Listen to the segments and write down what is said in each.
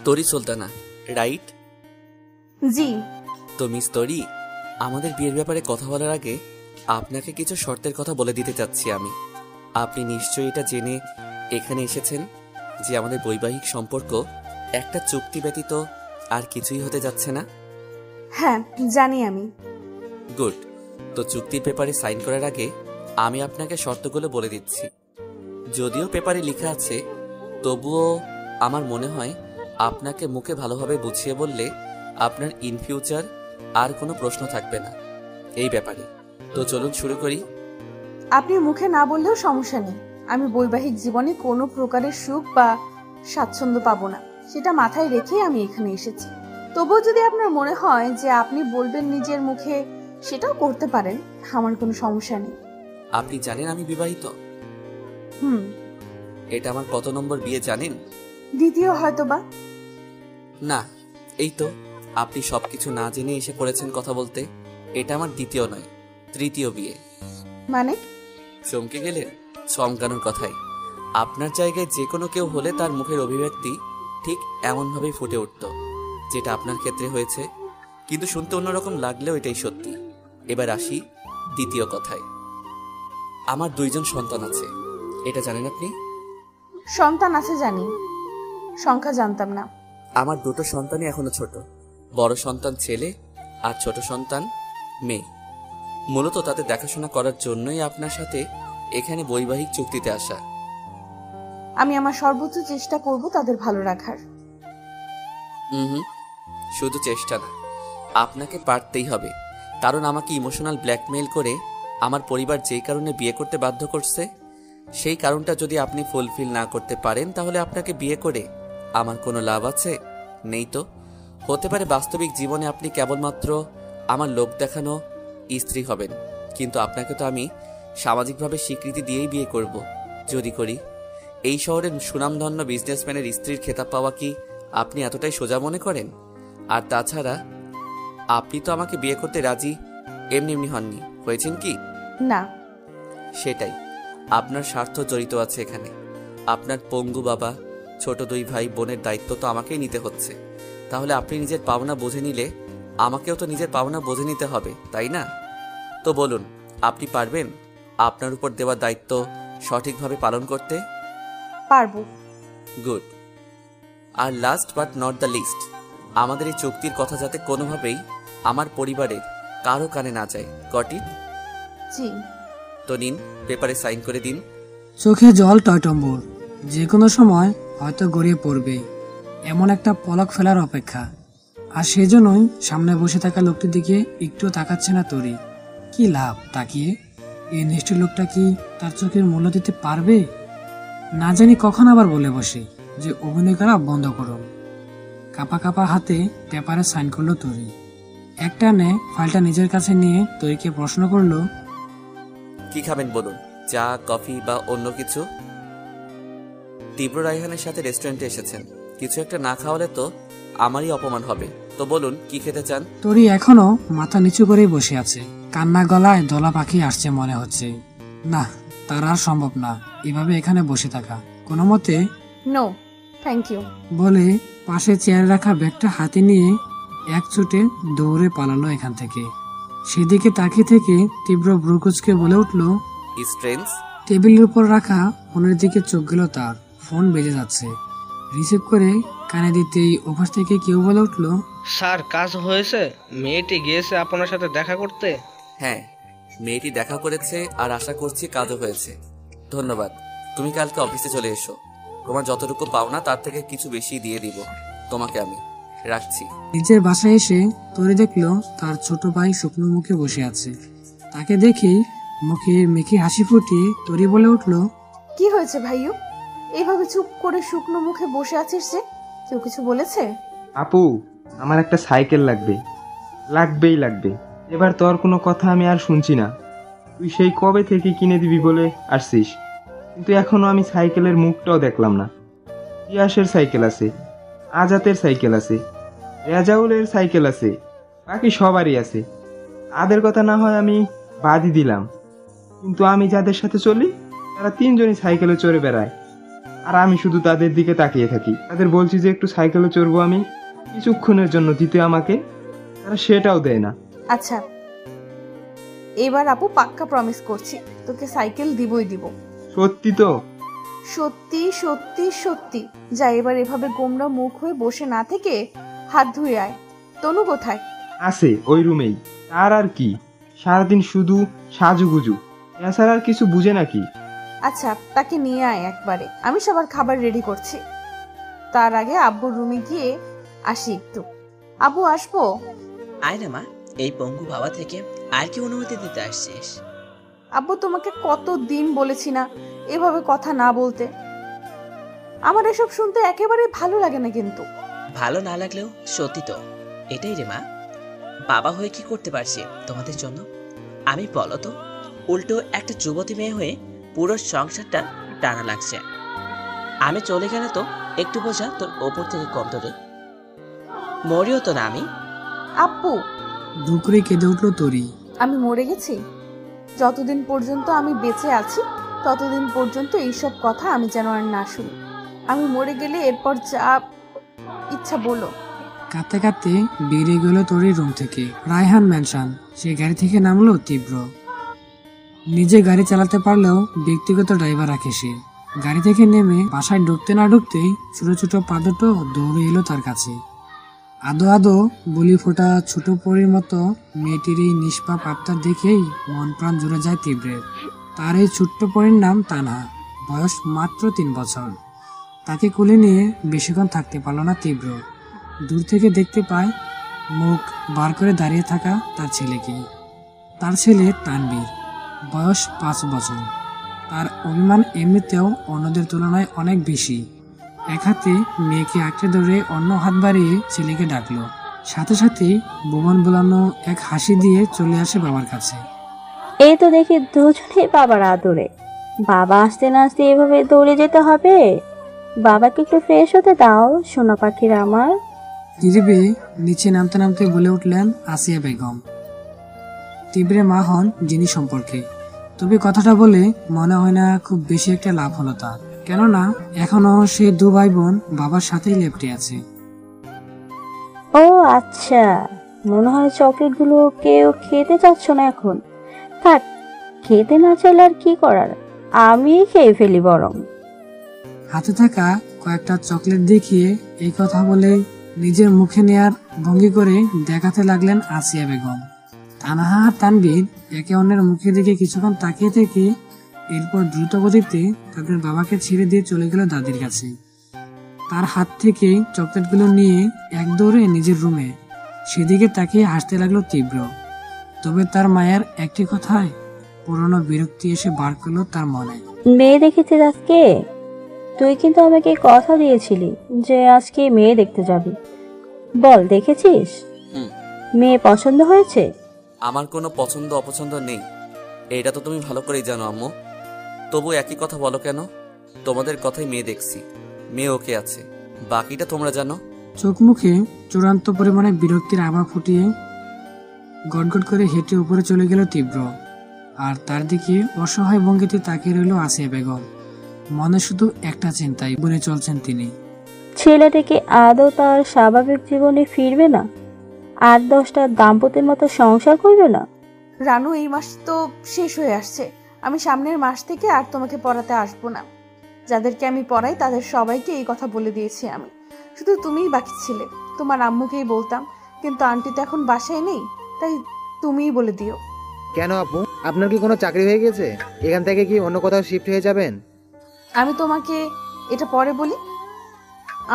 তরি সুলতানা, রাইট? জি। তো মিস তরি, আমাদের বিয়ের ব্যাপারে কথা বলার আগে আপনাকে কিছু শর্তের কথা বলে দিতে চাচ্ছি আমি। আপনি নিশ্চয়ই এটা জেনে এখানে এসেছেন যে আমাদের বৈবাহিক সম্পর্ক একটা চুক্তি ব্যতীত আর কিছুই হতে যাচ্ছে না। হ্যাঁ, জানি আমি। গুড। তো চুক্তির পেপারে সাইন করার আগে আমি আপনাকে শর্তগুলো বলে দিচ্ছি। যদিও পেপারে লেখা আছে, তবুও আমার মনে হয় আপনাকে মুখে ভালোভাবে বুঝিয়ে বললে আপনার ইন ফিউচার আর কোনো প্রশ্ন থাকবে না এই ব্যাপারে। তো চলুন শুরু করি। আপনি মুখে না বললেও সমস্যা নেই। আমি বৈবাহিক জীবনে কোনো প্রকারের সুখ বা স্বাচ্ছন্দ্য পাবো না, সেটা মাথায় রেখেই আমি এখানে এসেছি। তবুও যদি আপনার মনে হয় যে আপনি বলবেন নিজের মুখে, সেটাও করতে পারেন, আমার কোনো সমস্যা নেই। আপনি জানেন আমি বিবাহিত? হুম। এটা আমার কত নম্বর বিয়ে জানেন? দ্বিতীয় হয়তোবা। না, এই তো আপনি সবকিছু না জেনে এসে করেছেন কথা বলতে। এটা আমার দ্বিতীয় নয়, তৃতীয় বিয়ে। মানে? চমকে গেলেন? চমকানোর কথাই। আপনার জায়গায় যে কোনো কেউ হলে তার মুখের অভিব্যক্তি ঠিক এমনভাবেই ফুটে উঠত যেটা আপনার ক্ষেত্রে হয়েছে, কিন্তু শুনতে অন্যরকম লাগলেও এটাই সত্যি। এবার আসি দ্বিতীয় কথায়। আমার 2জন সন্তান আছে, এটা জানেন আপনি? সন্তান আছে জানি, সংখ্যা জানতাম না। আমার 2টো সন্তানই এখনো ছোট। বড় সন্তান ছেলে আর ছোট সন্তান মেয়ে। মূলত তাদের দেখাশোনা করার জন্যই আপনার সাথে এখানে বৈবাহিক চুক্তিতে আসা। আমি আমার সর্বোচ্চ চেষ্টা করব তাদের ভালো রাখার। শুধু চেষ্টা না, আপনাকে পারতেই হবে। কারণ আমাকে ইমোশনাল ব্ল্যাকমেইল করে আমার পরিবার যেই কারণে বিয়ে করতে বাধ্য করছে, সেই কারণটা যদি আপনি ফুলফিল না করতে পারেন, তাহলে আপনাকে বিয়ে করে আমার কোনো লাভ আছে? নেই তো। হতে পারে বাস্তবিক জীবনে আপনি কেবলমাত্র আমার লোক দেখানো স্ত্রী হবেন, কিন্তু আপনাকে তো আমি সামাজিকভাবে স্বীকৃতি দিয়েই বিয়ে করব। যদি করি, এই শহরের সুনামধন্য বিজনেসম্যানের স্ত্রীর খেতাব পাওয়া কি আপনি এতটাই সোজা মনে করেন? আর তাছাড়া আপনি তো আমাকে বিয়ে করতে রাজি এমনি এমনি হননি, হয়েছেন কি? না। সেটাই, আপনার স্বার্থ জড়িত আছে এখানে। আপনার পঙ্গু বাবা, ছোট 2 ভাই বোনের দায়িত্ব তো আমাকেই নিতে হচ্ছে। তাহলে আপনি নিজের পাওনা বুঝে নিলে আমাকেও তো নিজের পাওনা বুঝে নিতে হবে, তাই না? তো বলুন, আপনি পারবেন আপনার উপর দেওয়া দায়িত্ব সঠিকভাবে পালন করতে? পারবো। গুড। আর last but not the least, আমাদের এই চুক্তির কথা যাতে কোনোভাবেই আমার পরিবারের কারো কানে না যায়। Got it? জি। তো নিন, পেপারে সাইন করে দিন। চোখে জল টয়টম্বুর, যে কোনো সময় হয়তো গড়িয়ে পড়বে এমন একটা পলক ফেলার অপেক্ষা। আর সেজন্যই সামনে বসে থাকা লোকটির দিকে একটু তাকাচ্ছে না তরি। কি লাভ তাকিয়ে? এই নিষ্ঠুর লোকটা কি তার চোখের মূল্য দিতে পারবে? না জানি কখন আবার বলে বসে যে অভিনয় করা বন্ধ করুন। কাপা কাপা হাতে পেপারে সাইন করলো তরি। একটানে ফাইলটা নিজের কাছে নিয়ে তরিকে প্রশ্ন করলো, কি খাবেন বলুন? চা, কফি বা অন্য কিছু? তীব্র রায়হানের সাথে রেস্টুরেন্টে এসেছেন, কিছু একটা না খাওয়ালে তো আমারই অপমান হবে। তো বলুন, কি খেতে চান? তরি এখনো মাথা নিচু করেই বসে আছে। কান্না গলায় দলা পাখি আসছে মনে হচ্ছে। না, তার আর সম্ভব না এভাবে এখানে বসে থাকা কোনো মতে। নো থ্যাংক ইউ বলে পাশে চেয়ারে রাখা ব্যাগটা হাতে নিয়ে এক ছুটে দৌড়ে পালালো এখান থেকে। সেদিকে তাকিয়ে থেকে তীব্র ব্রুকুচকে বলে উঠল, স্ট্রেঞ্জ। টেবিলের উপর রাখা ফোনের দিকে চোখ গেল তার। ফোন বেজে যাচ্ছে। রিসিভ করে কানে দিতেই ওপাশ থেকে কেউ বলে উঠল, স্যার কাজ হয়েছে, মেয়েটি গিয়েছে আপনার সাথে দেখা করতে। হ্যাঁ, মেয়েটি দেখা করেছে আর আশা করছি কাজও হয়েছে। ধন্যবাদ। তুমি কালকে অফিসে চলে এসো। তোমার যতটুকু পাওনা তার থেকে কিছু বেশি দিয়ে দিব তোমাকে আমি। রাখছি। নিজের বাসায় এসে তরি দেখলো তার ছোট ভাই শুকনো মুখে বসে আছে। তাকে দেখেই মুখে মেখে হাসি ফুটিয়ে তরি বলে উঠল, কি হয়েছে ভাইও? এইভাবে চুপ করে শুকনো মুখে বসে আছিস যে? কেউ কিছু বলেছে? আপু, আমার একটা সাইকেল লাগবে, লাগবেই লাগবে। এবার তোর কোনো কথা আমি আর শুনছি না। তুই সেই কবে থেকে কিনে দিবি বলে আসছিস, কিন্তু এখনো আমি সাইকেলের মুখটাও দেখলাম না। ইয়াসের সাইকেল আছে, আজাতের সাইকেল আছে, রেজাউলের সাইকেল আছে, বাকি সবারই আছে। তাদের কথা না হয় আমি বাদই দিলাম, কিন্তু আমি যাদের সাথে চলি তারা তিনজনই সাইকেলে চড়ে বেড়ায়, আর আমি শুধু তাদের দিকে তাকিয়ে থাকি। তাদের বলছি যে একটু সাইকেলে চড়বো আমি, কিছুক্ষণের জন্য দিতে আমাকে, তারা সেটাও দেয় না। আচ্ছা, এবার আপু পাক্কা প্রমিস করছি, তোকে সাইকেল দিবই দিব। সত্যি তো? সত্যি সত্যি সত্যি। যা, এবার এভাবে গোমরা মুখ হয়ে বসে না থেকে হাত ধুয়ে আয়। তনু কোথায়? আছে ওই রুমেই। তার আর কি, সারাদিন শুধু সাজুগুজু, এছাড়া আর কিছু বুঝে নাকি? আচ্ছা, তাকে নিয়ে আয় একবারে, আমি সবার খাবার রেডি করছি। তার আগে আব্বুর রুমে গিয়ে আসি একটু। আব্বু আসবো? আয় না মা, এই পঙ্গু বাবা থেকে আর কি অনুমতি দিতে আসছিস? আব্বু, তোমাকে কত দিন বলেছি না এভাবে কথা না বলতে। আমার এসব শুনতে একেবারে ভালো লাগে না কিন্তু। ভালো না লাগলেও সত্যি তো এটাই রে মা, বাবা হয়ে কি করতে পারছি তোমাদের জন্য আমি বলো তো? উল্টো একটা যুবতী মেয়ে হয়ে পুরো সংসারটা টানা লাগছে। আমি চলে গেলে তো একটু বোঝা তোর ওপর থেকে কম ধরে মরিও তো না আমি। আব্বু, দুকরে কেঁদে উঠল তরি। আমি মরে গেছি? যতদিন পর্যন্ত আমি বেঁচে আছি ততদিন পর্যন্ত এইসব কথা আমি যেন আর না শুনি। আমি মরে গেলে এরপর যা ইচ্ছা বলো। কাঁদতে কাঁদতে বেরিয়ে গেল তরির রুম থেকে। রায়হান ম্যানশন। সে গাড়ি থেকে নামলো তীব্র। নিজে গাড়ি চালাতে পারলেও ব্যক্তিগত ড্রাইভার রাখে সে। গাড়ি থেকে নেমে বাসায় ঢুকতে না ঢুকতেই ছোট ছোট পা দুটো দৌড়ে এলো তার কাছে। আদো আদো বলি ফোটা ছোট পরীর মতো মেয়েটির এই নিষ্পাপ আবদার দেখেই মন প্রাণ জুড়ে যায় তীব্রের। তার এই ছোট্ট পরীর নাম তানহা, বয়স মাত্র 3 বছর। তাকে কোলে নিয়ে বেশিক্ষণ থাকতে পারল না তীব্র। দূর থেকে দেখতে পায় মুখ বার করে দাঁড়িয়ে থাকা তার ছেলেকে। তার ছেলে তানবীর, বয়স 5 বছর। তার অভিমান এমনিতেও অন্যদের তুলনায় অনেক বেশি। এক হাতে মেয়েকে আঁকড়ে ধরে অন্য হাত বাড়িয়ে ছেলেকে ডাকলো। সাথে সাথে বোমান বোলানো এক হাসি দিয়ে চলে আসে বাবার কাছে। এই তো দেখি দুজনেই বাবার আদরে। বাবা আসতে না আসতে এভাবে দৌড়ে যেতে হবে? বাবাকে একটু ফ্রেশ হতে দাও সোনা পাখিরা আমার। তীব্রে নিচে নামতে নামতে বলে উঠলেন আসিয়া বেগম, তীব্রে মা হন যিনি সম্পর্কে। তবে কথাটা বলে মনে হয় না খুব বেশি একটা লাভ হলো তার, কেননা এখনো সে 2 ভাই বোন বাবার সাথেই লেপ্টে আছে। ও আচ্ছা, মনে হয় চকলেটগুলো কেউ খেতে চাচ্ছ না এখন। থাক, খেতে না চাইলে আর কি করার, আমি খেয়ে ফেলি বরং। হাতে থাকা কয়েকটা চকলেট দেখিয়ে এই কথা বলে নিজের মুখে নেয়ার ভঙ্গি করে দেখাতে লাগলেন আসিয়া বেগম। তানহা আর তানবীর একে অন্যের মুখের দিকে কিছুক্ষণ তাকিয়ে থেকে এরপর দ্রুত গতিতে তাদের বাবাকে ছেড়ে দিয়ে চলে গেল দাদির কাছে। তার হাত থেকে চকলেটগুলো নিয়ে এক দৌড়ে নিজের রুমে। সেদিকে তাকিয়ে হাসতে লাগলো তীব্র। তবে তার মায়ের একটি কথায় পুরনো বিরক্তি এসে বার করলো তার মনে। মেয়ে দেখেছিস আজকে? তুই কিন্তু আমাকে কথা দিয়েছিলি যে আজকে মেয়ে দেখতে যাবি। বল, দেখেছিস? হুম। মেয়ে পছন্দ হয়েছে? আমার কোনো পছন্দ অপছন্দ নেই, এটা তো তুমি ভালো করেই জানো আম্মু। তবু একই কথা বলো কেন? তোমাদের কথাই মেয়ে দেখছি, মেয়ে ওকে আছে, বাকিটা তোমরা জানো। চোখ মুখে চূড়ান্ত পরিমাণে বিরক্তির আভা ফুটিয়ে গটগট করে হেঁটে উপরে চলে গেল তীব্র। আর তার দিকে অসহায় ভঙ্গিতে তাকিয়ে রইল আসিয়া বেগম। মনে শুধু একটা চিন্তাই বনে চলছেন তিনি। ছেলেটাকে আদৌ তার স্বাভাবিক জীবনে ফিরবে না? 8-10টা দাম্পত্যের মতো সংসার করবে না? রানু, এই মাস তো শেষ হয়ে আসছে। আমি সামনের মাস থেকে আর তোমাকে পড়াতে আসবো না। যাদেরকে আমি পড়াই তাদের সবাইকে এই কথা বলে দিয়েছি আমি। শুধু তুমিই বাকি ছিলে। তোমার আম্মুকেই বলতাম, কিন্তু আন্টি তো এখন বাসায় নেই, তাই তুমিই বলে দিও। কেন আপু, আপনার কি কোনো চাকরি হয়ে গেছে? এখান থেকে কি অন্য কোথাও শিফট হয়ে যাবেন? আমি তোমাকে এটা পরে বলি।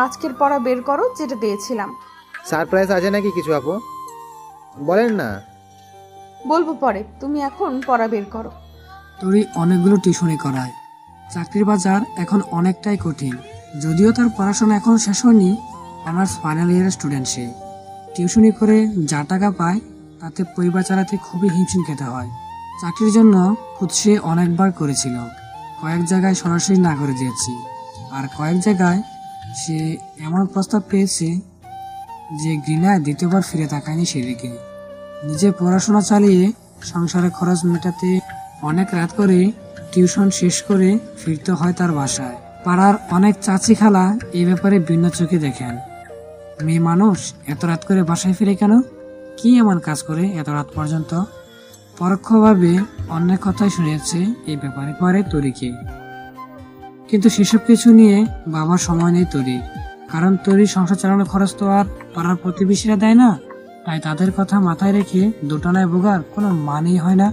আজকের পড়া বের করো যেটা দিয়েছিলাম। সারপ্রাইজ আছে নাকি কিছু আপু? বলেন না। বলবো পরে, তুমি এখন পড়া বের করো। তরি অনেকগুলো টিউশনি করায়। চাকরির বাজার এখন অনেকটাই কঠিন। যদিও তার পড়াশোনা এখন শেষ হয়নি, অনার্স ফাইনাল ইয়ারের স্টুডেন্ট সে। টিউশনি করে যা টাকা পায় তাতে পরিবার চালাতে খুবই হিমশিম খেতে হয়। চাকরির জন্য খোঁজ সে অনেকবার করেছিল, কয়েক জায়গায় সরাসরি না করে দিয়েছি, আর কয়েক জায়গায় সে এমন প্রস্তাব পেয়েছে যে ঘৃণায় দ্বিতীয়বার ফিরে তাকায়নি সেদিকে। নিজে পড়াশোনা চালিয়ে সংসারের খরচ মেটাতে অনেক রাত করে টিউশন শেষ করে ফিরতে হয় তার বাসায়। পাড়ার অনেক চাচি খালা এই ব্যাপারে ভিন্ন চোখে দেখেন। মেয়ে মানুষ এত রাত করে বাসায় ফিরে কেন? কি এমন কাজ করে এত রাত পর্যন্ত? পরোক্ষভাবে অনেক কথাই শুনিয়েছে এই ব্যাপারে পরে তরিকে। কিন্তু সেসব কিছু নিয়ে বাবার সময় নেই তরির, কারণ তরির সংসার চালানোর খরচ তো আর পাড়ার প্রতিবেশীরা দেয় না। তাই তাদের কথা মাথায় রেখে দোটানায় ভোগার কোনো মানেই হয় না।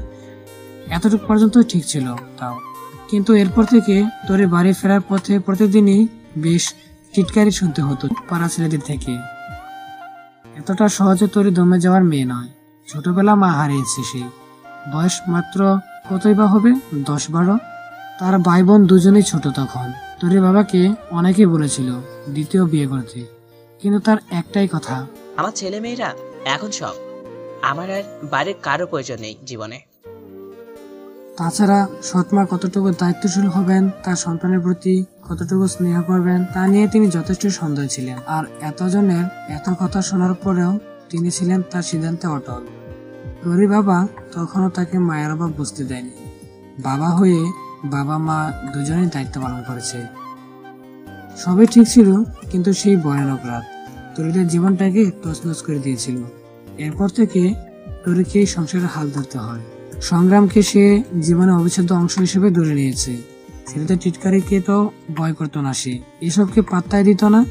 এতটুকু পর্যন্ত ঠিক ছিল তাও, কিন্তু এরপর থেকে তরি বাড়ি ফেরার পথে প্রতিদিনই বেশ টিটকারি শুনতে হতো পাড়া ছেলেদের থেকে। এতটা সহজে তরি দমে যাওয়ার মেয়ে নয়। ছোটবেলা মা হারিয়েছে সে, বয়স মাত্র কতই বা হবে, 10-12। তার ভাই বোন দুজনেই ছোট তখন। তরির বাবাকে অনেকেই বলেছিল দ্বিতীয় বিয়ে করতে, কিন্তু তার একটাই কথা, আমার ছেলে মেয়েরা এখন সব, আমার আর বাড়ির কারো প্রয়োজন নেই জীবনে। তাছাড়া সৎমা কতটুকু দায়িত্বশীল হবেন, তার সন্তানের প্রতি কতটুকু স্নেহ করবেন তা নিয়ে তিনি যথেষ্ট সন্দেহ ছিলেন। আর এতজনের এত কথা শোনার পরেও তিনি ছিলেন তার সিদ্ধান্তে অটল। তরির বাবা তখনও তাকে মায়ের অভাব বুঝতে দেয়নি। বাবা হয়ে বাবা মা দুজনেই দায়িত্ব পালন করেছে। সবই ঠিক ছিল, কিন্তু সেই ভয়ানক রাত তরিদের জীবনটাকে তছনছ করে দিয়েছিল। এরপর থেকে তরিকে সংসারের হাল ধরতে হয়। সংগ্রামকে সে জীবনের অবিচ্ছেদ্য অংশ হিসেবে ধরে নিয়েছে। ছেলেদের টিটকারিকে তো ভয় করতো না সে, এসবকে পাত্তাই দিত না।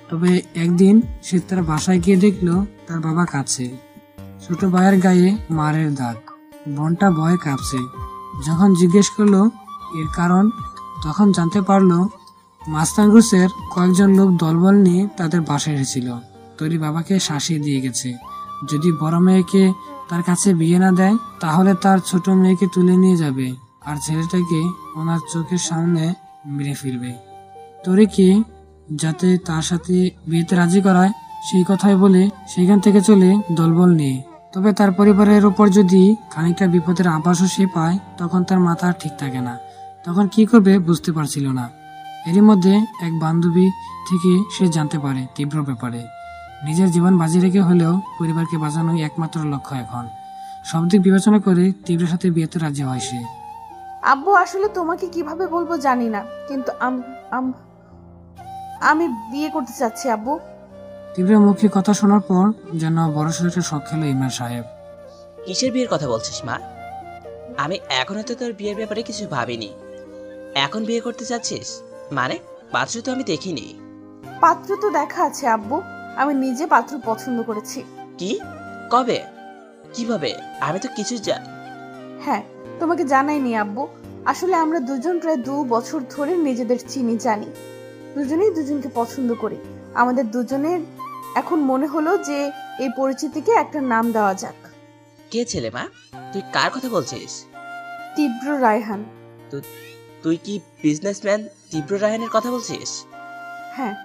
তবে একদিন সে তার বাসায় গিয়ে দেখলো তার বাবা কাঁদছে। ছোট ভাইয়ের গায়ে মারের দাগ, বোনটা ভয়ে কাঁপছে। যখন জিজ্ঞেস করলো এর কারণ, তখন জানতে পারলো মাস্তানরুসের কয়েকজন লোক দলবল নিয়ে তাদের বাসায় এসেছিল। তরি বাবাকে শাসিয়ে দিয়ে গেছে, যদি বড় মেয়েকে তার কাছে বিয়ে না দেয় তাহলে তার ছোট মেয়েকে তুলে নিয়ে যাবে আর ছেলেটাকে ওনার চোখের সামনে মেরে ফেলবে। তরিকে যাতে তার সাথে বিয়েতে রাজি করায় সেই কথাই বলে সেখান থেকে চলে দলবল নিয়ে। তবে তার পরিবারের উপর যদি খানিকটা বিপদের আভাসও সে পায়, তখন তার মাথা ঠিক থাকে না। তখন কি করবে বুঝতে পারছিল না। এরই মধ্যে এক বান্ধবী থেকে সে জানতে পারে তীব্র ব্যাপারে। নিজের জীবন বাজি রেখে হলেও পরিবারকে বাঁচানোই একমাত্র লক্ষ্য এখন। সব দিক বিবেচনা করে তীব্রের সাথে বিয়েতে রাজি হয় সে। আব্বু, আসলে তোমাকে কিভাবে বলবো জানি না, কিন্তু আমি বিয়ে করতে চাচ্ছি আব্বু। তীব্রের মুখে কথা শোনার পর যেন বড়সড় একটা শখ খেলো ইমরান সাহেব। কিসের বিয়ের কথা বলছিস মা? আমি এখনো তো তোর বিয়ের ব্যাপারে কিছু ভাবিনি। এখন বিয়ে করতে চাচ্ছিস মানে? পাত্র তো আমি দেখিনি। পাত্র তো দেখা আছে আব্বু, আমি নিজে পাত্র পছন্দ করেছি। কি? কবে? কিভাবে? আমি তো কিছু হ্যাঁ, তোমাকে জানাইনি আব্বু। আসলে আমরা দুজন প্রায় 2 বছর ধরে নিজেদের চিনি জানি, দুজনেই দুজনকে পছন্দ করি। আমাদের দুজনের এখন মনে হলো যে এই পরিচিতিকে একটা নাম দেওয়া যাক। কে ছেলে মা? তুই কার কথা বলছিস? তীব্র রায়হান। তুই কি বিজনেসম্যান তীব্র রায়হানের কথা বলছিস? হ্যাঁ।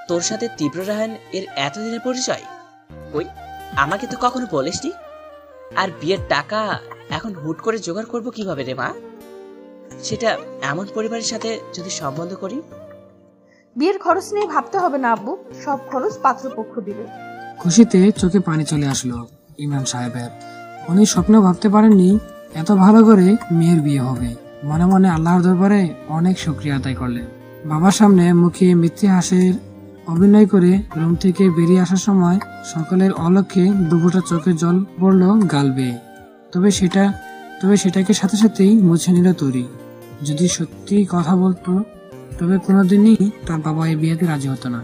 তোর সাথে তীব্র রায়হান এর এতদিনের পরিচয়? ওই আমাকে তো কখনো বলিসনি। আর বিয়ের টাকা এখন হুট করে জোগাড় করব কিভাবে রে মা? সেটা এমন পরিবারের সাথে যদি সম্বন্ধ করি। বিয়ের খরচ নিয়ে ভাবতে হবে না আব্বু, সব খরচ পাত্রপক্ষ দিবে। খুশিতে চোখে পানি চলে আসলো ইমরান সাহেবের। উনি স্বপ্নেও ভাবতে পারেননি এত ভালো করে মেয়ের বিয়ে হবে। মনে মনে আল্লাহর দরবারে অনেক শুকরিয়া আদায় করলেন। বাবার সামনে মুখে মিথ্যে হাসির অভিনয় করে রুম থেকে বেরিয়ে আসার সময় সকলের অলক্ষ্যে দুপুরটা চোখে জল পড়লো গাল বেয়ে। তবে সেটাকে সাথে সাথেই মুছে নিল তরি। যদি সত্যি কথা বলতো তবে কোনোদিনই তার বাবা এই বিয়েতে রাজি হতো না।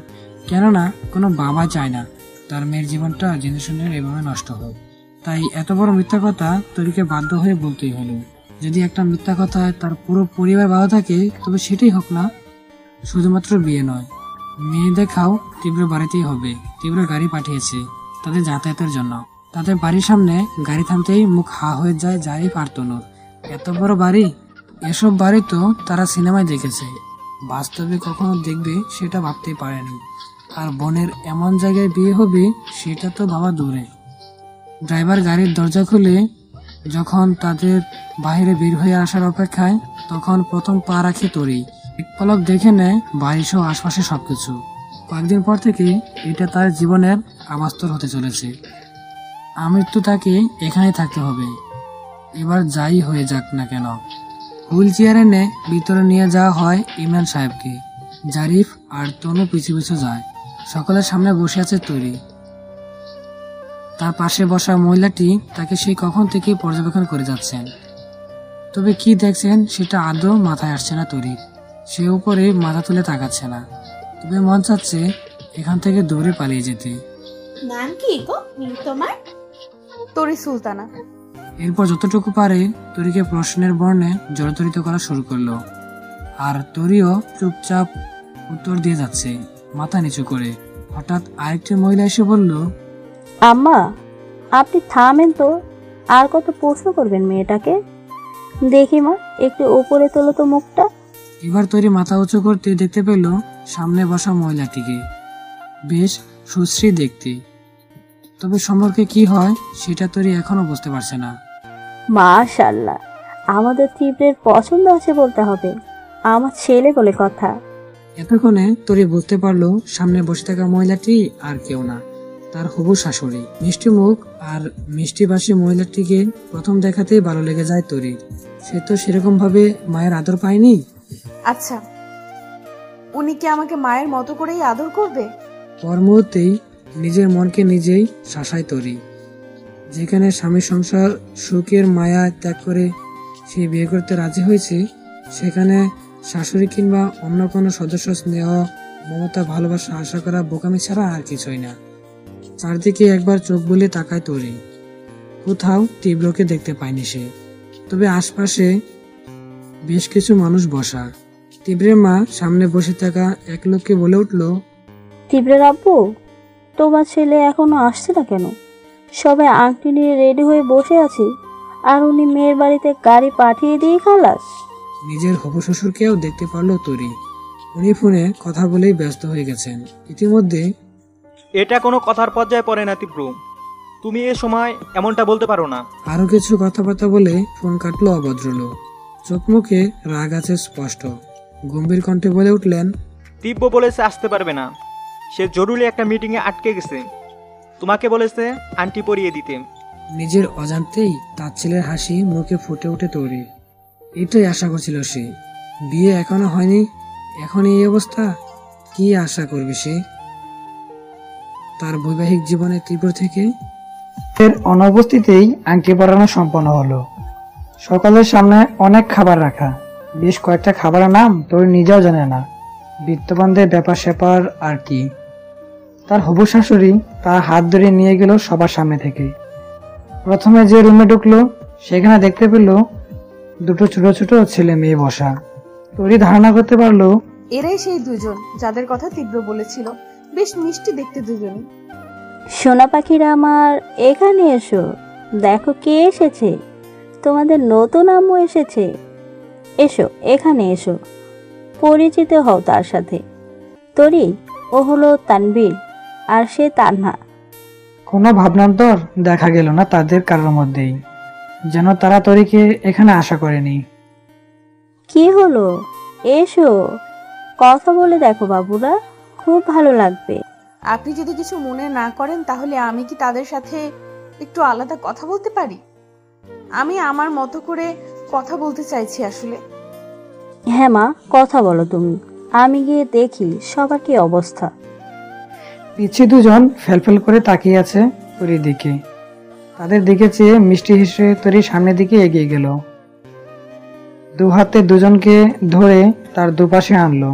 কেননা কোনো বাবা চায় না তার মেয়ের জীবনটা জেনে শুনে এভাবে নষ্ট হোক। তাই এত বড় মিথ্যা কথা তরিকে বাধ্য হয়ে বলতেই হলো। যদি একটা মিথ্যা কথায় তার পুরো পরিবার বাধা থাকে, তবে সেটাই হোক না। শুধুমাত্র বিয়ে নয়, মেয়ে দেখাও তীব্র বাড়িতেই হবে। তীব্র গাড়ি পাঠিয়েছে তাদের যাতায়াতের জন্য। তাদের বাড়ির সামনে গাড়ি থামতেই মুখ হা হয়ে যায় জারিফ আর তনুর। এত বড় বাড়ি, এসব বাড়ি তো তারা সিনেমায় দেখেছে, বাস্তবে কখনো দেখবে সেটা ভাবতেই পারেনি। আর বোনের এমন জায়গায় বিয়ে হবে সেটা তো বাবা দূরে। ড্রাইভার গাড়ির দরজা খুলে যখন তাদের বাইরে বের হয়ে আসার অপেক্ষায়, তখন প্রথম পা রাখে তরি। এক পলক দেখে নেয় বাড়ি সহ আশপাশে সবকিছু। কয়েকদিন পর থেকে এটা তার জীবনের আবাস্তর হতে চলেছে। আমৃত্যু তাকে এখানেই থাকতে হবে, এবার যাই হয়ে যাক না কেন। হুইল চেয়ার এনে ভিতরে নিয়ে যাওয়া হয় ইমরান সাহেবকে। জারিফ আর তনু পিছু পিছু যায়। সকলের সামনে বসে আছে তরি। তার পাশে বসা মহিলাটি তাকে সেই কখন থেকে পর্যবেক্ষণ করে যাচ্ছেন। তবে কি দেখছেন সেটা আদৌ মাথায় আসছে না তরির। সে উপরে মাথা তুলে তাকাচ্ছে না। তবে মন চাচ্ছে এখান থেকে দৌড়ে পালিয়ে যেতে। নাম কি গো তোমার? তরি সুলতানা। এরপর যতটুকু পারে তরিকে প্রশ্নের বর্ণে জড়িত করা শুরু করলো। আর তরিও চুপচাপ উত্তর দিয়ে যাচ্ছে মাথা নিচু করে। হঠাৎ আরেকটি মহিলা এসে বলল, আম্মা, আপনি থামেন তো। আর কত প্রশ্ন করবেন মেয়েটাকে? দেখি মা, একটু উপরে তোলো তো মুখটা। এবার তরি মাথা উঁচু করতে দেখতে পেল সামনে বসা মহিলাটিকে। বেশ সুশ্রী দেখতে। তবে সম্পর্কে কি হয় সেটা তরি এখনো বুঝতে পারছে না। মাশাআল্লাহ, আমাদের তীব্রের পছন্দ আছে বলতে হবে। আমার ছেলে বলে কথা। এতক্ষণে তরি বুঝতে পারলো সামনে বসে থাকা মহিলাটি আর কেউ না, তার হবু শাশুড়ি। মিষ্টি মুখ আর মিষ্টি ভাষী মহিলাটিকে প্রথম দেখাতেই ভালো লেগে যায় তরির। সে তো সেরকম ভাবে মায়ের আদর পায়নি। আচ্ছা, উনি কি আমাকে মায়ের মতো করেই আদর করবে? পর মুহূর্তেই নিজের মনকে নিজেই শাসায় তরি। যেখানে স্বামী সংসার সুখের মায়া ত্যাগ করে সে বিয়ে করতে রাজি হয়েছে, সেখানে শাশুড়ি কিংবা অন্য কোনো সদস্য স্নেহ, মমতা, ভালোবাসা আশা করা বোকামি ছাড়া আর কিছুই না। চারদিকে একবার চোখ বুলিয়ে তাকায় তরি। কোথাও তীব্রকে দেখতে পায়নি সে। তবে আশপাশে বেশ কিছু মানুষ বসা। তীব্রের মা সামনে বসে থাকা এক লোককে বলে উঠল, তীব্রের আব্বু, তোমার ছেলে এখনো আসছে না কেন? সবাই আংটি নিয়ে রেডি হয়ে বসে আছি, আর উনি মেয়ের বাড়িতে গাড়ি পাঠিয়ে দিয়ে খালাস। নিজের হবু শ্বশুরকেও দেখতে পারলো তরি। উনি ফোনে কথা বলেই ব্যস্ত হয়ে গেছেন। ইতিমধ্যে এটা কোনো কথার পর্যায়ে পড়ে না তীব্র, তুমি এ সময় এমনটা বলতে পারো না। আরো কিছু কথাবার্তা বলে ফোন কাটলো অভদ্রলোক। চোখ মুখে রাগ আছে স্পষ্ট। গম্ভীর কণ্ঠে বলে উঠলেন, তীব্র বলেছে আসতে পারবে না, সে জরুরি একটা মিটিংয়ে আটকে গেছে। তোমাকে বলেছে আন্টি পরিয়ে দিতে। নিজের অজান্তেই তার ছেলের হাসি মুখে ফুটে উঠে তরি। এটাই আশা করছিল সে। বিয়ে এখনো হয়নি, এখন এই অবস্থা। কি আশা করবে সে তার বৈবাহিক জীবনে তীব্র থেকে? এর অনুপস্থিতিতেই আংটি পরানো সম্পন্ন হলো। সকালের সামনে অনেক খাবার রাখা। বেশ কয়েকটা খাবারের নাম তোর নিজেও জানে না। বিত্তবানদের ব্যাপার স্যাপার আর কি। তার হবু শাশুড়ি তার হাত ধরে নিয়ে গেল সবার সামনে থেকে। প্রথমে যে রুমে ঢুকলো সেখানে দেখতে পেল দুটো ছোট ছোট ছেলে মেয়ে বসা। তোরই ধারণা করতে পারলো এরাই সেই দুজন যাদের কথা তীব্র বলেছিল। বেশ মিষ্টি দেখতে দুজনই। সোনা পাখিরা আমার, এখানে এসো। দেখো কে এসেছে। তোমাদের নতুন আম্মু এসেছে। এসো, এখানে এসো, পরিচিত হও তার সাথে। তরি, ও হলো তানবীর, আর সে তান্হা। কোনো ভাবনান্তর দেখা গেল না তাদের কারোর মধ্যেই, যেন তারা তরিকে এখানে আশা করেনি। কি হলো? এসো, কথা বলে দেখো বাবুরা, খুব ভালো লাগবে। আপনি যদি কিছু মনে না করেন তাহলে আমি কি তাদের সাথে একটু আলাদা কথা বলতে পারি? আমি আমার মতো করে কথা বলতে চাইছি আসলে। হ্যাঁ মা, কথা বলো তুমি। আমি গিয়ে দেখি সবার কি অবস্থা। পিছিয়ে দুজন ফেলফেল করে তাকিয়ে আছে তরির দিকে। তাদের দিকে চেয়ে মিষ্টি হেসে তরি সামনের দিকে এগিয়ে গেল। দু হাতে দুজনকে ধরে তার দুপাশে আনলো,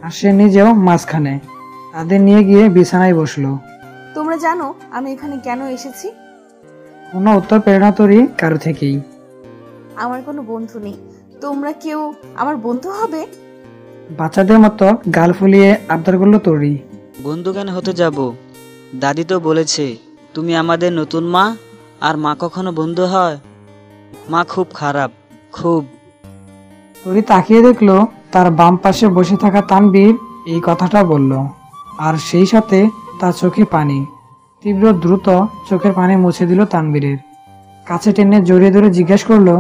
আর সে নিজেও মাঝখানে। তাদের নিয়ে গিয়ে বিছানায় বসলো। তোমরা জানো আমি এখানে কেন এসেছি? কোনো উত্তর পেল না তরি কারো থেকেই। আমার কোনো বন্ধু নেই, তোমরা কেউ আমার বন্ধু হবে? বাচ্চাদের মতো গাল ফুলিয়ে আবদার করলো তরি। বন্ধু কেন হতে যাব? দাদি তো বলেছে তুমি আমাদের নতুন মা, আর মা কখনো বন্ধু হয়? মা খুব খারাপ, খুব। তরি তাকিয়ে দেখলো তার বাম পাশে বসে থাকা তানবীর এই কথাটা বলল, আর সেই সাথে তার চোখে পানি। তীব্র দ্রুত চোখের পানি মুছে দিল তানবীরের। কাছে টেনে জড়িয়ে ধরে জিজ্ঞেস করলো,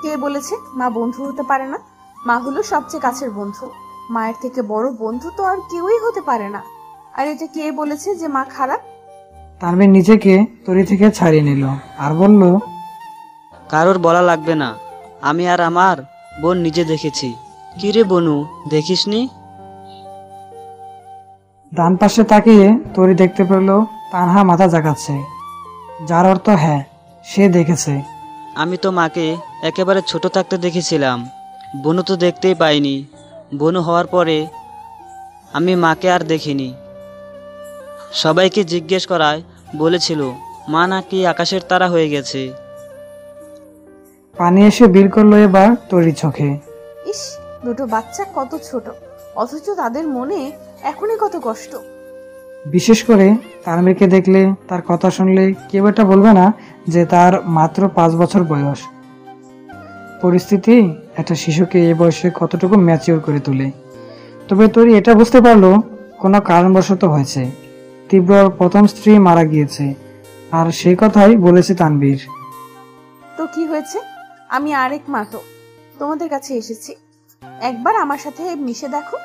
কে বলেছে মা বন্ধু হতে পারে না? মা হলো সবচেয়ে কাছের বন্ধু। মায়ের থেকে বড় বন্ধু তো আর কেউই হতে পারে না। আর এটা কে বলেছে যে মা খারাপ? তানবীর নিজেকে তরি থেকে ছাড়িয়ে নিল আর বলল, কারোর বলা লাগবে না, আমি আর আমার বোন নিজে দেখেছি। কিরে বনু, দেখিসনি? ডান পাশে তাকিয়ে তরি দেখতে পেল তানহা মাথা জাগাচ্ছে, যার অর্থ হ্যাঁ, সে দেখেছে। আমি তো মাকে একেবারে ছোট থাকতে দেখেছিলাম, বনু তো দেখতেই পাইনি। বনু হওয়ার পরে আমি মাকে আর দেখিনি। সবাইকে জিজ্ঞেস করায় বলেছিল মা নাকি আকাশের তারা হয়ে গেছে। পানি এসে বের করলো এবার তরি চোখে। ইস, দুটো বাচ্চা কত ছোট, অথচ তাদের মনে এখনই কত কষ্ট। বিশেষ করে তানভীরকে দেখলে, তার কথা শুনলে কেউ এটা বলবে না যে তার মাত্র 5 বছর বয়স। পরিস্থিতি একটা শিশুকে এ বয়সে কতটুকু ম্যাচিওর করে তোলে। তবে তরি এটা বুঝতে পারলো কোনো কারণবশত হয়েছে। তীব্রর প্রথম স্ত্রী মারা গিয়েছে, আর সেই কথাই বলেছে তানভীর। তো কি হয়েছে, আমি আরেক মা তো তোমাদের কাছে এসেছি। একবার আমার সাথে মিশে দেখো,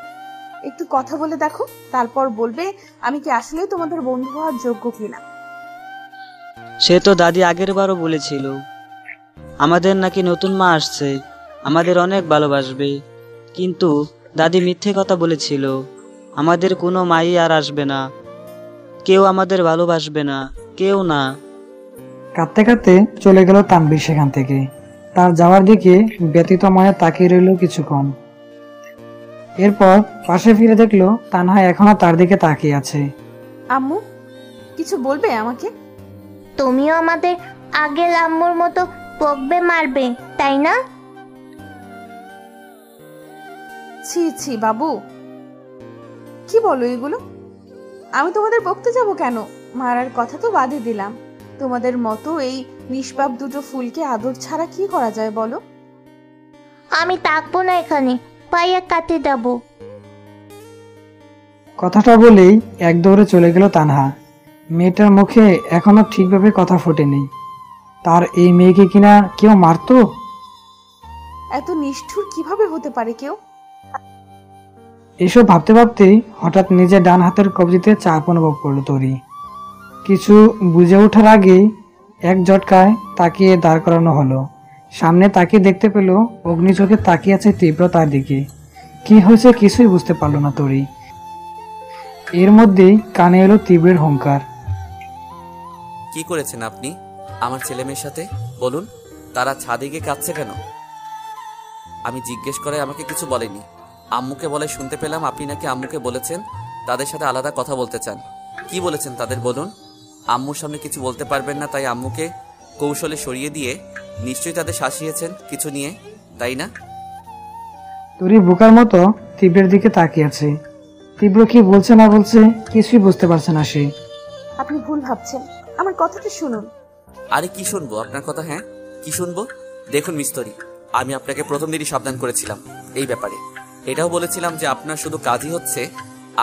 একটু কথা বলে দেখো, তারপর বলবে আমি কি আসলে তোমাদের বন্ধু হওয়ার যোগ্য কিনা। সে তো দাদি আগের বারও বলেছিল আমাদের নাকি নতুন মা আসছে, আমাদের অনেক ভালোবাসবে। কিন্তু দাদি মিথ্যে কথা বলেছিল, আমাদের কোনো মাই আর আসবে না, কেউ আমাদের ভালোবাসবে না, কেউ না। কাঁদতে কাঁদতে চলে গেল তানভীর সেখান থেকে। তার যাওয়ার দিকে ব্যতীত মনে তাকিয়ে রইল কিছুক্ষণ। এরপর পাশে ফিরে দেখলো তানহা এখনো তার দিকে তাকিয়ে আছে। আম্মু, কিছু বলবে আমাকে? তুমিও আমাদের আগের আম্মুর মতো বকবে মারবে, তাই না? ছি ছি বাবু, কি বলো এগুলো? আমি তোমাদের বকতে যাব কেন? মারার কথা তো বাদই দিলাম। তোমাদের মতো এই নিষ্পাপ দুটো ফুলকে আদর ছাড়া কি করা যায় বলো? আমি থাকবো না এখানে, পাইয়া কাটে যাবো। কথাটা বলেই এক দৌড়ে চলে গেল তানহা। মেয়েটার মুখে এখনো ঠিকভাবে কথা ফোটেনি। তার এই মেয়েকে কিনা কেউ মারতো? এত নিষ্ঠুর কিভাবে হতে পারে কেউ? এসব ভাবতে ভাবতেই হঠাৎ নিজের ডান হাতের কবজিতে চাপ অনুভব করলো তরি। কিছু বুঝে ওঠার আগেই এক ঝটকায় তাকিয়ে দাঁড় করানো হলো। সামনে তাকিয়ে দেখতে পেল অগ্নি চোখে তাকিয়ে আছে তীব্র তার দিকে। কি হয়েছে কিছুই বুঝতে পারলো না তরি। এর মধ্যেই কানে এলো তীব্রের হুঙ্কার। কি করেছেন আপনি আমার ছেলে মেয়ের সাথে? বলুন, তারা ছাদে গিয়ে কাঁদছে কেন? আমি জিজ্ঞেস করে আমাকে কিছু বলেনি। আম্মুকে বলে শুনতে পেলাম আপনি নাকি আম্মুকে বলেছেন তাদের সাথে আলাদা কথা বলতে চান। কি বলেছেন তাদের বলুন? আম্মুর সামনে কিছু বলতে পারবেন না তাই আম্মুকে কৌশলে সরিয়ে দিয়ে নিশ্চয়ই তাদের শাসিয়েছেন কিছু নিয়ে, তাই না? তরি বোকার মতো তীব্রের দিকে তাকিয়ে আছে। তীব্র কি বলছে না বলছে কিছুই বুঝতে পারছে না সে। আপনি ভুল ভাবছেন, আমার কথাটা শুনুন। আরে কি শুনবো আপনার কথা? হ্যাঁ, কি শুনবো? দেখুন মিস্তরি, আমি আপনাকে প্রথম দিনই সাবধান করেছিলাম এই ব্যাপারে। এটাও বলেছিলাম যে আপনার শুধু কাজই হচ্ছে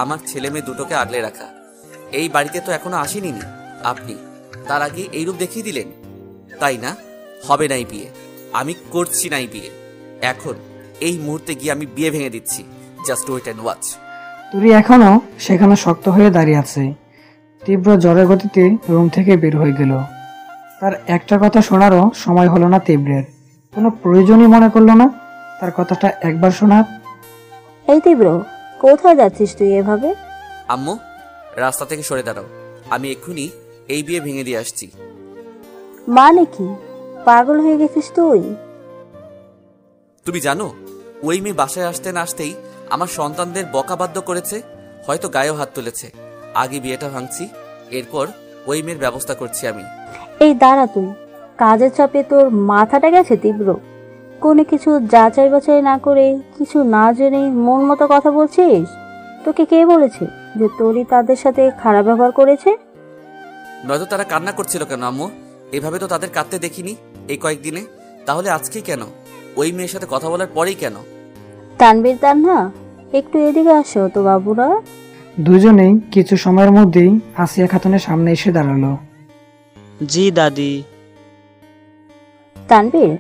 আমার ছেলে মেয়ে দুটোকে আগলে রাখা। এই বাড়িতে তো এখনো আসেনি আপনি, তার আগে এইরূপ দেখিয়ে দিলেন, তাই না? হবে নাই বিয়ে, আমি করছি নাই বিয়ে। এখন এই মুহূর্তে গিয়ে আমি বিয়ে ভেঙে দিচ্ছি। Just wait and watch. তরি এখনো সেখানে শক্ত হয়ে দাঁড়িয়ে আছে। তীব্র জ্বরের গতিতে রুম থেকে বের হয়ে গেল। তার একটা কথা শোনারও সময় হলো না তীব্রের। কোনো প্রয়োজনই মনে করলো না তার কথাটা একবার শোনার। এই তীব্র, কোথায় যাচ্ছিস তুই এভাবে? আম্মু, রাস্তা থেকে সরে দাঁড়াও, আমি এক্ষুনি এই বিয়ে ভেঙে দিয়ে আসছি। মানে কি, পাগল হয়ে গেছিস তুই? তুমি জানো ওই মেয়ে বাসায় আসতে না আসতেই আমার সন্তানদের বকাবাধ্য করেছে, হয়তো গায়েও হাত তুলেছে। আগে বিয়েটা ভাঙছি, এরপর ওই মেয়ের ব্যবস্থা করছি আমি। এই দাঁড়া তুই, কাজের চাপে তোর মাথাটা গেছে তীব্র। কোনো কিছু যাচাই বাছাই না করে, কিছু না জেনে মন মতো কথা বলছিস। তোকে কে বলেছে যে তোরই তাদের সাথে খারাপ ব্যবহার করেছে? নয়তো তারা কান্না করছিল কেন আম্মু? এভাবে তো তাদের কাঁদতে দেখিনি এই কয়েকদিনে। তাহলে আজকেই কেন? ওই মেয়ের সাথে কথা বলার পরেই কেন? তানবীর, তান্না, একটু এদিকে আসো তো বাবুরা। দুজনেই কিছু সময়ের মধ্যেই আসিয়া খাতুনের সামনে এসে দাঁড়ালো। জি দাদি। তানবীর,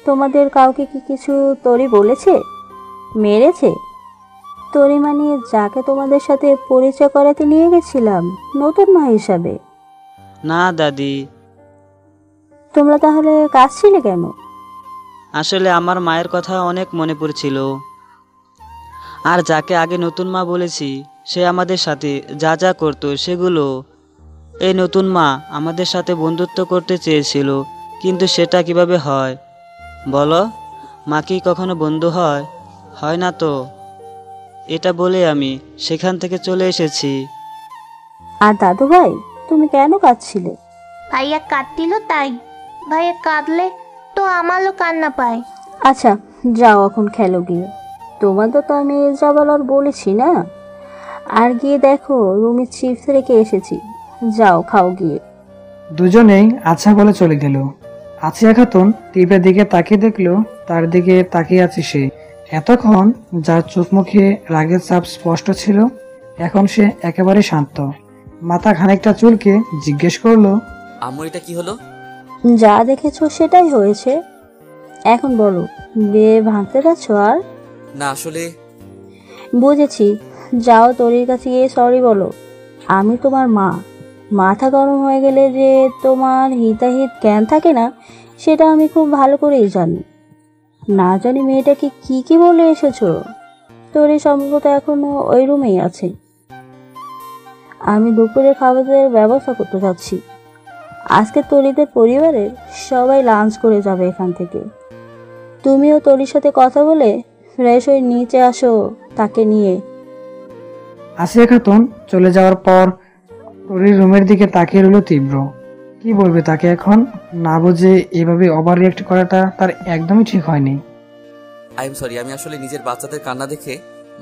তোমাদের কাউকে কি কিছু তরি বলেছে, মেরেছে? তরি মানে যাকে তোমাদের সাথে পরিচয় করাতে নিয়ে গেছিলাম নতুন মা হিসাবে। না দাদি। তোমরা তাহলে কাঁদছিলে কেন? আসলে আমার মায়ের কথা অনেক মনে পড়ছিল। আর যাকে আগে নতুন মা বলেছি সে আমাদের সাথে যা যা করতো সেগুলো, এই নতুন মা আমাদের সাথে বন্ধুত্ব করতে চেয়েছিল, কিন্তু সেটা কিভাবে হয় বলো? মা কি কখনো বন্ধু হয়? হয় না তো। এটা বলে আমি সেখান থেকে চলে এসেছি। আর দাদু ভাই, তুমি কেন কাঁদছিলে? ভাইয়া কাঁদছিল তাই। ভাইয়া কাঁদলে তো আমারও কান্না পায়। আচ্ছা যাও, এখন খেলো গিয়ে। তোমাদের তো আমি যাবার আর বলেছি না। আর গিয়ে দেখো রুমে চিপস রেখে এসেছি, যাও খাও গিয়ে। দুজনেই আচ্ছা বলে চলে গেল। আছিয়া খাতুন তীব্রের দিকে তাকিয়ে দেখলো তার দিকে তাকিয়ে আছে সে। এতক্ষণ যার চোখ মুখে রাগের ছাপ স্পষ্ট ছিল, এখন সে একেবারে শান্ত। মাথা খানিকটা চুলকে জিজ্ঞেস করলো, আম্মু এটা কি হলো? যা দেখেছো সেটাই হয়েছে। এখন বলো, বিয়ে ভাঙতে যাচ্ছ? আর না আসলে বুঝেছি, যাও তোরির কাছে গিয়ে সরি বলো। আমি তোমার মা। মাথা গরম হয়ে গেলে যে তোমার হিতাহিত জ্ঞান থাকে না, সেটা আমি খুব ভালো করেই জানি। না জানি মেয়েটাকে কি কি বলে এসেছো। তোরি সম্ভবত এখনো ওই রুমেই আছে। আমি দুপুরে খাবারের ব্যবস্থা করতে যাচ্ছি। আজকে তরিদের পরিবারের সবাই লাঞ্চ করে যাবে এখান থেকে। তুমিও তরির সাথে কথা বলে ফ্রেশ হয়ে নিচে আসো তাকে নিয়ে। আসিয়া খাতুন চলে যাওয়ার পর তরির রুমের দিকে তাকিয়ে রইল তীব্র। কি বলবে তাকে এখন? না বুঝে এভাবে ওভার রিয়েক্ট করাটা তার একদমই ঠিক হয়নি। আই এম সরি, আমি আসলে নিজের বাচ্চাদের কান্না দেখে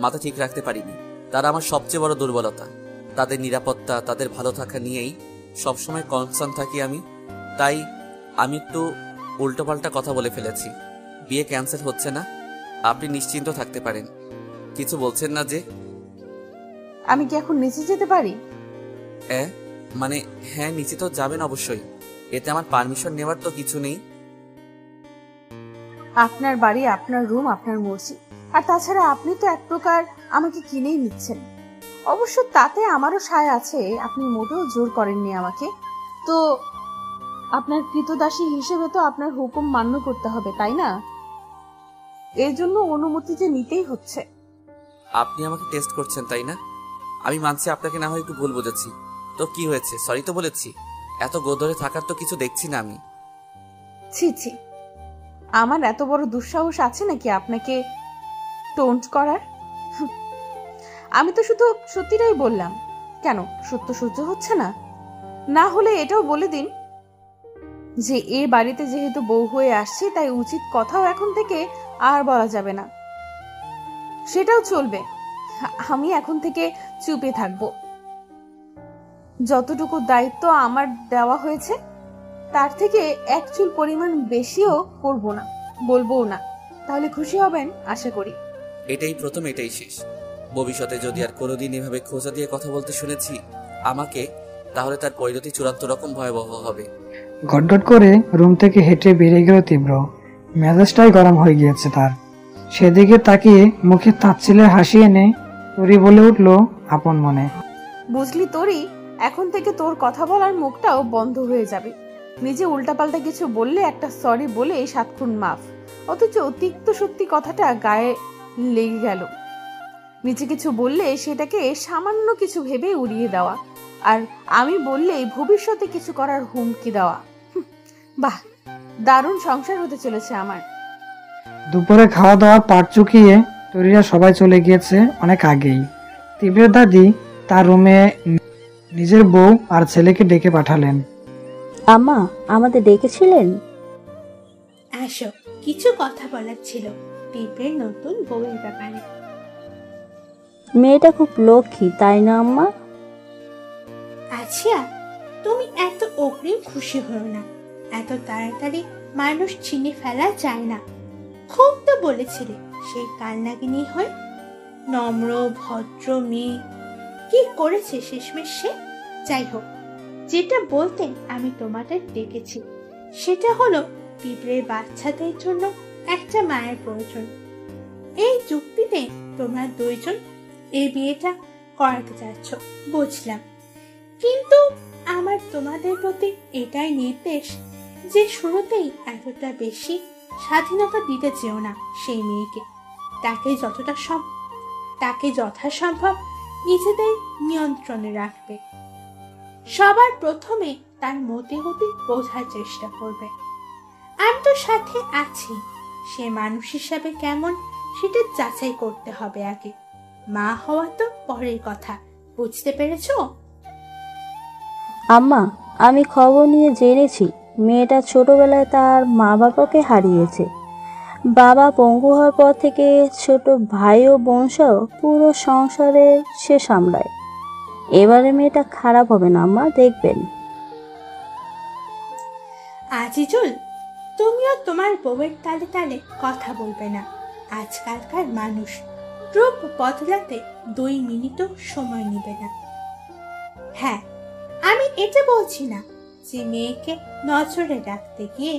মাথা ঠিক রাখতে পারিনি। তারা আমার সবচেয়ে বড় দুর্বলতা। তাদের নিরাপত্তা, তাদের ভালো থাকা নিয়েই সবসময় কনসার্ন থাকি আমি। তাই আমি একটু উল্টোপাল্টা কথা বলে ফেলেছি। বিয়ে ক্যান্সেল হচ্ছে না, আপনি নিশ্চিন্ত থাকতে পারেন। কিছু বলছেন না যে? আমি কি এখন নিচে যেতে পারি? মানে হ্যাঁ, নিচে তো যাবেন অবশ্যই। এতে আমার পারমিশন নেওয়ার তো কিছু নেই। আপনার বাড়ি, আপনার রুম, আপনার মর্জি। আর তাছাড়া আপনি তো এক প্রকার আমাকে কিনেই নিচ্ছেন। অবশ্য তাতে আমারও সায় আছে, আপনি মোটেও জোর করেননি আমাকে। তো আপনার কৃতদাসী হিসেবে তো আপনার হুকুম মান্য করতে হবে, তাই না? এর জন্য অনুমতি যে নিতেই হচ্ছে। আপনি আমাকে টেস্ট করছেন, তাই না? আমি মানছি আপনাকে না হয় একটু ভুল বুঝেছি। তো কি হয়েছে? সরি তো বলেছি। এত গোধরে থাকার তো কিছু দেখছি না আমি। ছি ছি, আমার এত বড় দুঃসাহস আছে নাকি আপনাকে টোন্ট করার? আমি তো শুধু সত্যিটাই বললাম। কেন, সত্য সহ্য হচ্ছে না? না হলে এটাও বলে দিন যে এ বাড়িতে যেহেতু বউ হয়ে আসছি, তাই উচিত কথাও এখন থেকে আর বলা যাবে না। সেটাও চলবে, আমি এখন থেকে চুপে থাকবো। যতটুকু দায়িত্ব আমার দেওয়া হয়েছে তার থেকে এক চুল পরিমাণ বেশিও করব না, বলবো না। তাহলে খুশি হবেন আশা করি। এটাই প্রথম, এটাই শেষ। ভবিষ্যতে যদি আর কোনোদিন এভাবে খোঁজা দিয়ে কথা বলতে শুনেছি আমাকে, তাহলে তার পরিণতি চূড়ান্ত রকম ভয়াবহ হবে। গটগট করে রুম থেকে হেঁটে বেরিয়ে গেল তীব্র। মেজাজটাই গরম হয়ে গিয়েছে তার। সেদিকে তাকিয়ে মুখে তাচ্ছিলের হাসি এনে তরি বলে উঠল আপন মনে, বুঝলি তরি, এখন থেকে তোর কথা বলার মুখটাও বন্ধ হয়ে যাবে। নিজে উল্টাপাল্টা কিছু বললে একটা সরি বলে 7 খুন মাফ, অথচ তিক্ত সত্যি কথাটা গায়ে লেগে গেল। নিচে কিছু বললে সেটাকে সামান্য কিছু ভেবে উড়িয়ে দেওয়া, আর আমি বললে ভবিষ্যতে কিছু করার হুমকি দেওয়া। বাহ, দারুণ সংসার হতে চলেছে আমার। দুপুরে খাওয়া দাওয়া পাট চুকিয়ে তরিরা সবাই চলে গিয়েছে অনেক আগেই। তীব্রের দাদি তার রুমে নিজের বউ আর ছেলেকে ডেকে পাঠালেন। আম্মা, আমাদের ডেকেছিলেন? আসো, কিছু কথা বলার ছিল টিপের নতুন বউয়ের ব্যাপারে। মেয়েটা খুব লক্ষ্মী, তাই না আম্মা? আচ্ছা, তুমি এত অগ্রিম খুশি হও না। এত তাড়াতাড়ি মানুষ চিনে ফেলা যায় না। খুব তো বলেছিলে সেই কান্নাকিনি হয়ে। নম্র ভদ্র মেয়ে কি করেছে শেষমেশ সে? যাই হোক, যেটা বলতে আমি তোমাদের ডেকেছি সেটা হলো পিঁপড়ের বাচ্চাদের জন্য একটা মায়ের প্রয়োজন। এই যুক্তিতে তোমরা দুইজন এই বিয়েটা করাতে চাচ্ছ, বুঝলাম। কিন্তু আমার তোমাদের প্রতি এটাই নির্দেশ যে শুরুতেই এতটা বেশি স্বাধীনতা দিতে চেও না সেই মেয়েকে। তাকে যথাসম্ভব নিজেদের নিয়ন্ত্রণে রাখবে। সবার প্রথমে তার মতে গতি বোঝার চেষ্টা করবে। আমি তো সাথে আছি, সে মানুষ হিসাবে কেমন সেটা যাচাই করতে হবে আগে। মা হওয়া তো পরের কথা, বুঝতে পেরেছো? আম্মা, আমি খবর নিয়ে জেনেছি মেয়েটা ছোটবেলায় তার মা বাবাকে হারিয়েছে। বাবা পঙ্গু হওয়ার পর থেকে ছোট ভাই ও বোনসহ পুরো সংসারের সে সামলায়। এবারে মেয়েটা খারাপ হবে না আম্মা, দেখবেন। আজিজুল, তুমিও তোমার বউয়ের তালে তালে কথা বলবে না। আজকালকার মানুষ, রূপ বদলাতে 2 মিনিটও সময় নেবে না। হ্যাঁ, আমি এটা বলছি না যে মেয়েকে নজরে রাখতে গিয়ে,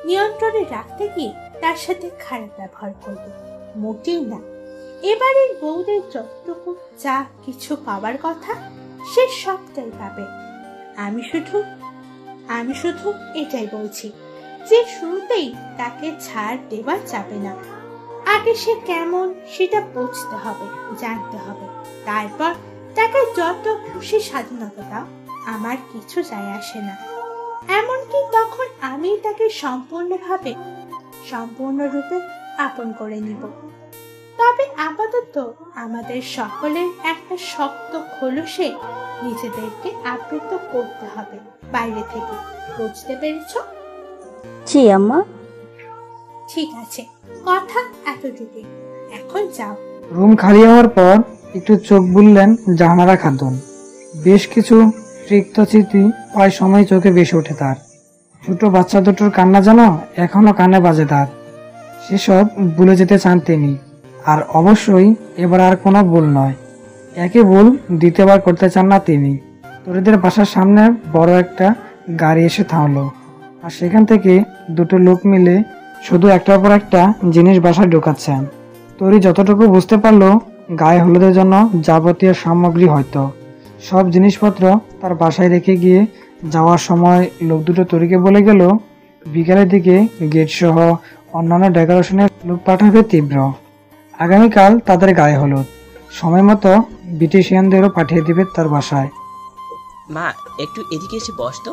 নিয়ন্ত্রণে রাখতে গিয়ে তার সাথে খারাপ ব্যবহার করবে, মোটেই না। এবারের বউদের যতটুকু যা কিছু পাওয়ার কথা সে সবটাই পাবে। আমি শুধু এটাই বলছি যে শুরুতেই তাকে ছাড় দেওয়া যাবে না। আগে সে কেমন সেটা বুঝতে হবে, জানতে হবে। তারপর তাকে যত খুশি স্বাধীনতা দাও, আমার কিছু যায় আসে না। এমনকি তখন আমি তাকে সম্পূর্ণরূপে আপন করে নিব। তবে আপাতত আমাদের সকলের একটা শক্ত খোলসে নিজেদেরকে আবৃত করতে হবে বাইরে থেকে, বুঝতে পেরেছো? জি আম্মা। ঠিক আছে, কথা এতটুকুই, এখন যাও। রুম খালি হওয়ার পর একটু চোখ বুললেন জাহানারা খাতুন। বেশ কিছু তৃপ্ত স্মৃতি প্রায় সময় চোখে ভেসে ওঠে তার। ছোট বাচ্চা দুটোর কান্না যেন এখনো কানে বাজে তার। সেসব ভুলে যেতে চান তিনি। আর অবশ্যই এবার আর কোনো ভুল নয়, একই ভুল দ্বিতীয়বার করতে চান না তিনি। তরিদের বাসার সামনে বড় একটা গাড়ি এসে থামলো, আর সেখান থেকে দুটো লোক মিলে শুধু একটার পর একটা জিনিস বাসায় ঢোকাচ্ছেন। তরি যতটুকু বুঝতে পারলো, গায়ে হলুদের জন্য যাবতীয় সামগ্রী হয়তো সব জিনিসপত্র তার বাসায় রেখে গিয়ে যাওয়ার সময় লোক দুটো তরিকে বলে গেল বিকালের দিকে গেট সহ অন্যান্য ডেকোরেশনের লোক পাঠাবে তীব্র। আগামীকাল তাদের গায়ে হলুদ, সময় মতো ব্রিটিশিয়ানদেরও পাঠিয়ে দিবে তার বাসায়। মা, একটু এদিকে এসে বস তো।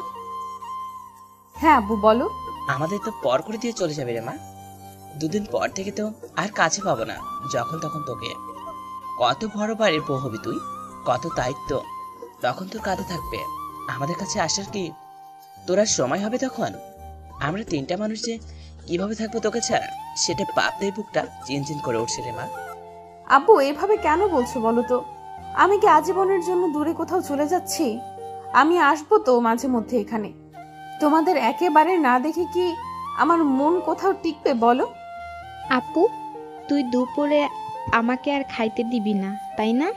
হ্যাঁ আব্বু, বলো। আমাদের তো পর করে দিয়ে চলে যাবে রে মা। 2 দিন পর থেকে তো আর কাছে পাবো না, যখন তখন তোকে। কত বড় বাড়ির বউ হবি তুই, কত দায়িত্ব, তখন তোর কাঁধে থাকবে। আমাদের কাছে আসার কি তোর আর সময় হবে তখন? আমরা 3টা মানুষ যে কিভাবে থাকবো তোকে ছাড়া, সেটা ভাবতেই বুকটা চিনচিন করে উঠছে রে মা। আব্বু, এভাবে কেন বলছো বলো তো? আমি কি আজীবনের জন্য দূরে কোথাও চলে যাচ্ছি? আমি আসবো তো মাঝে মধ্যে এখানে। তোমাদের একেবারে না দেখে কি আমার মন কোথাও টিকবে বলো? আপু, তুই দুপুরে আমাকে আর খাইতে দিবি না, তাই না?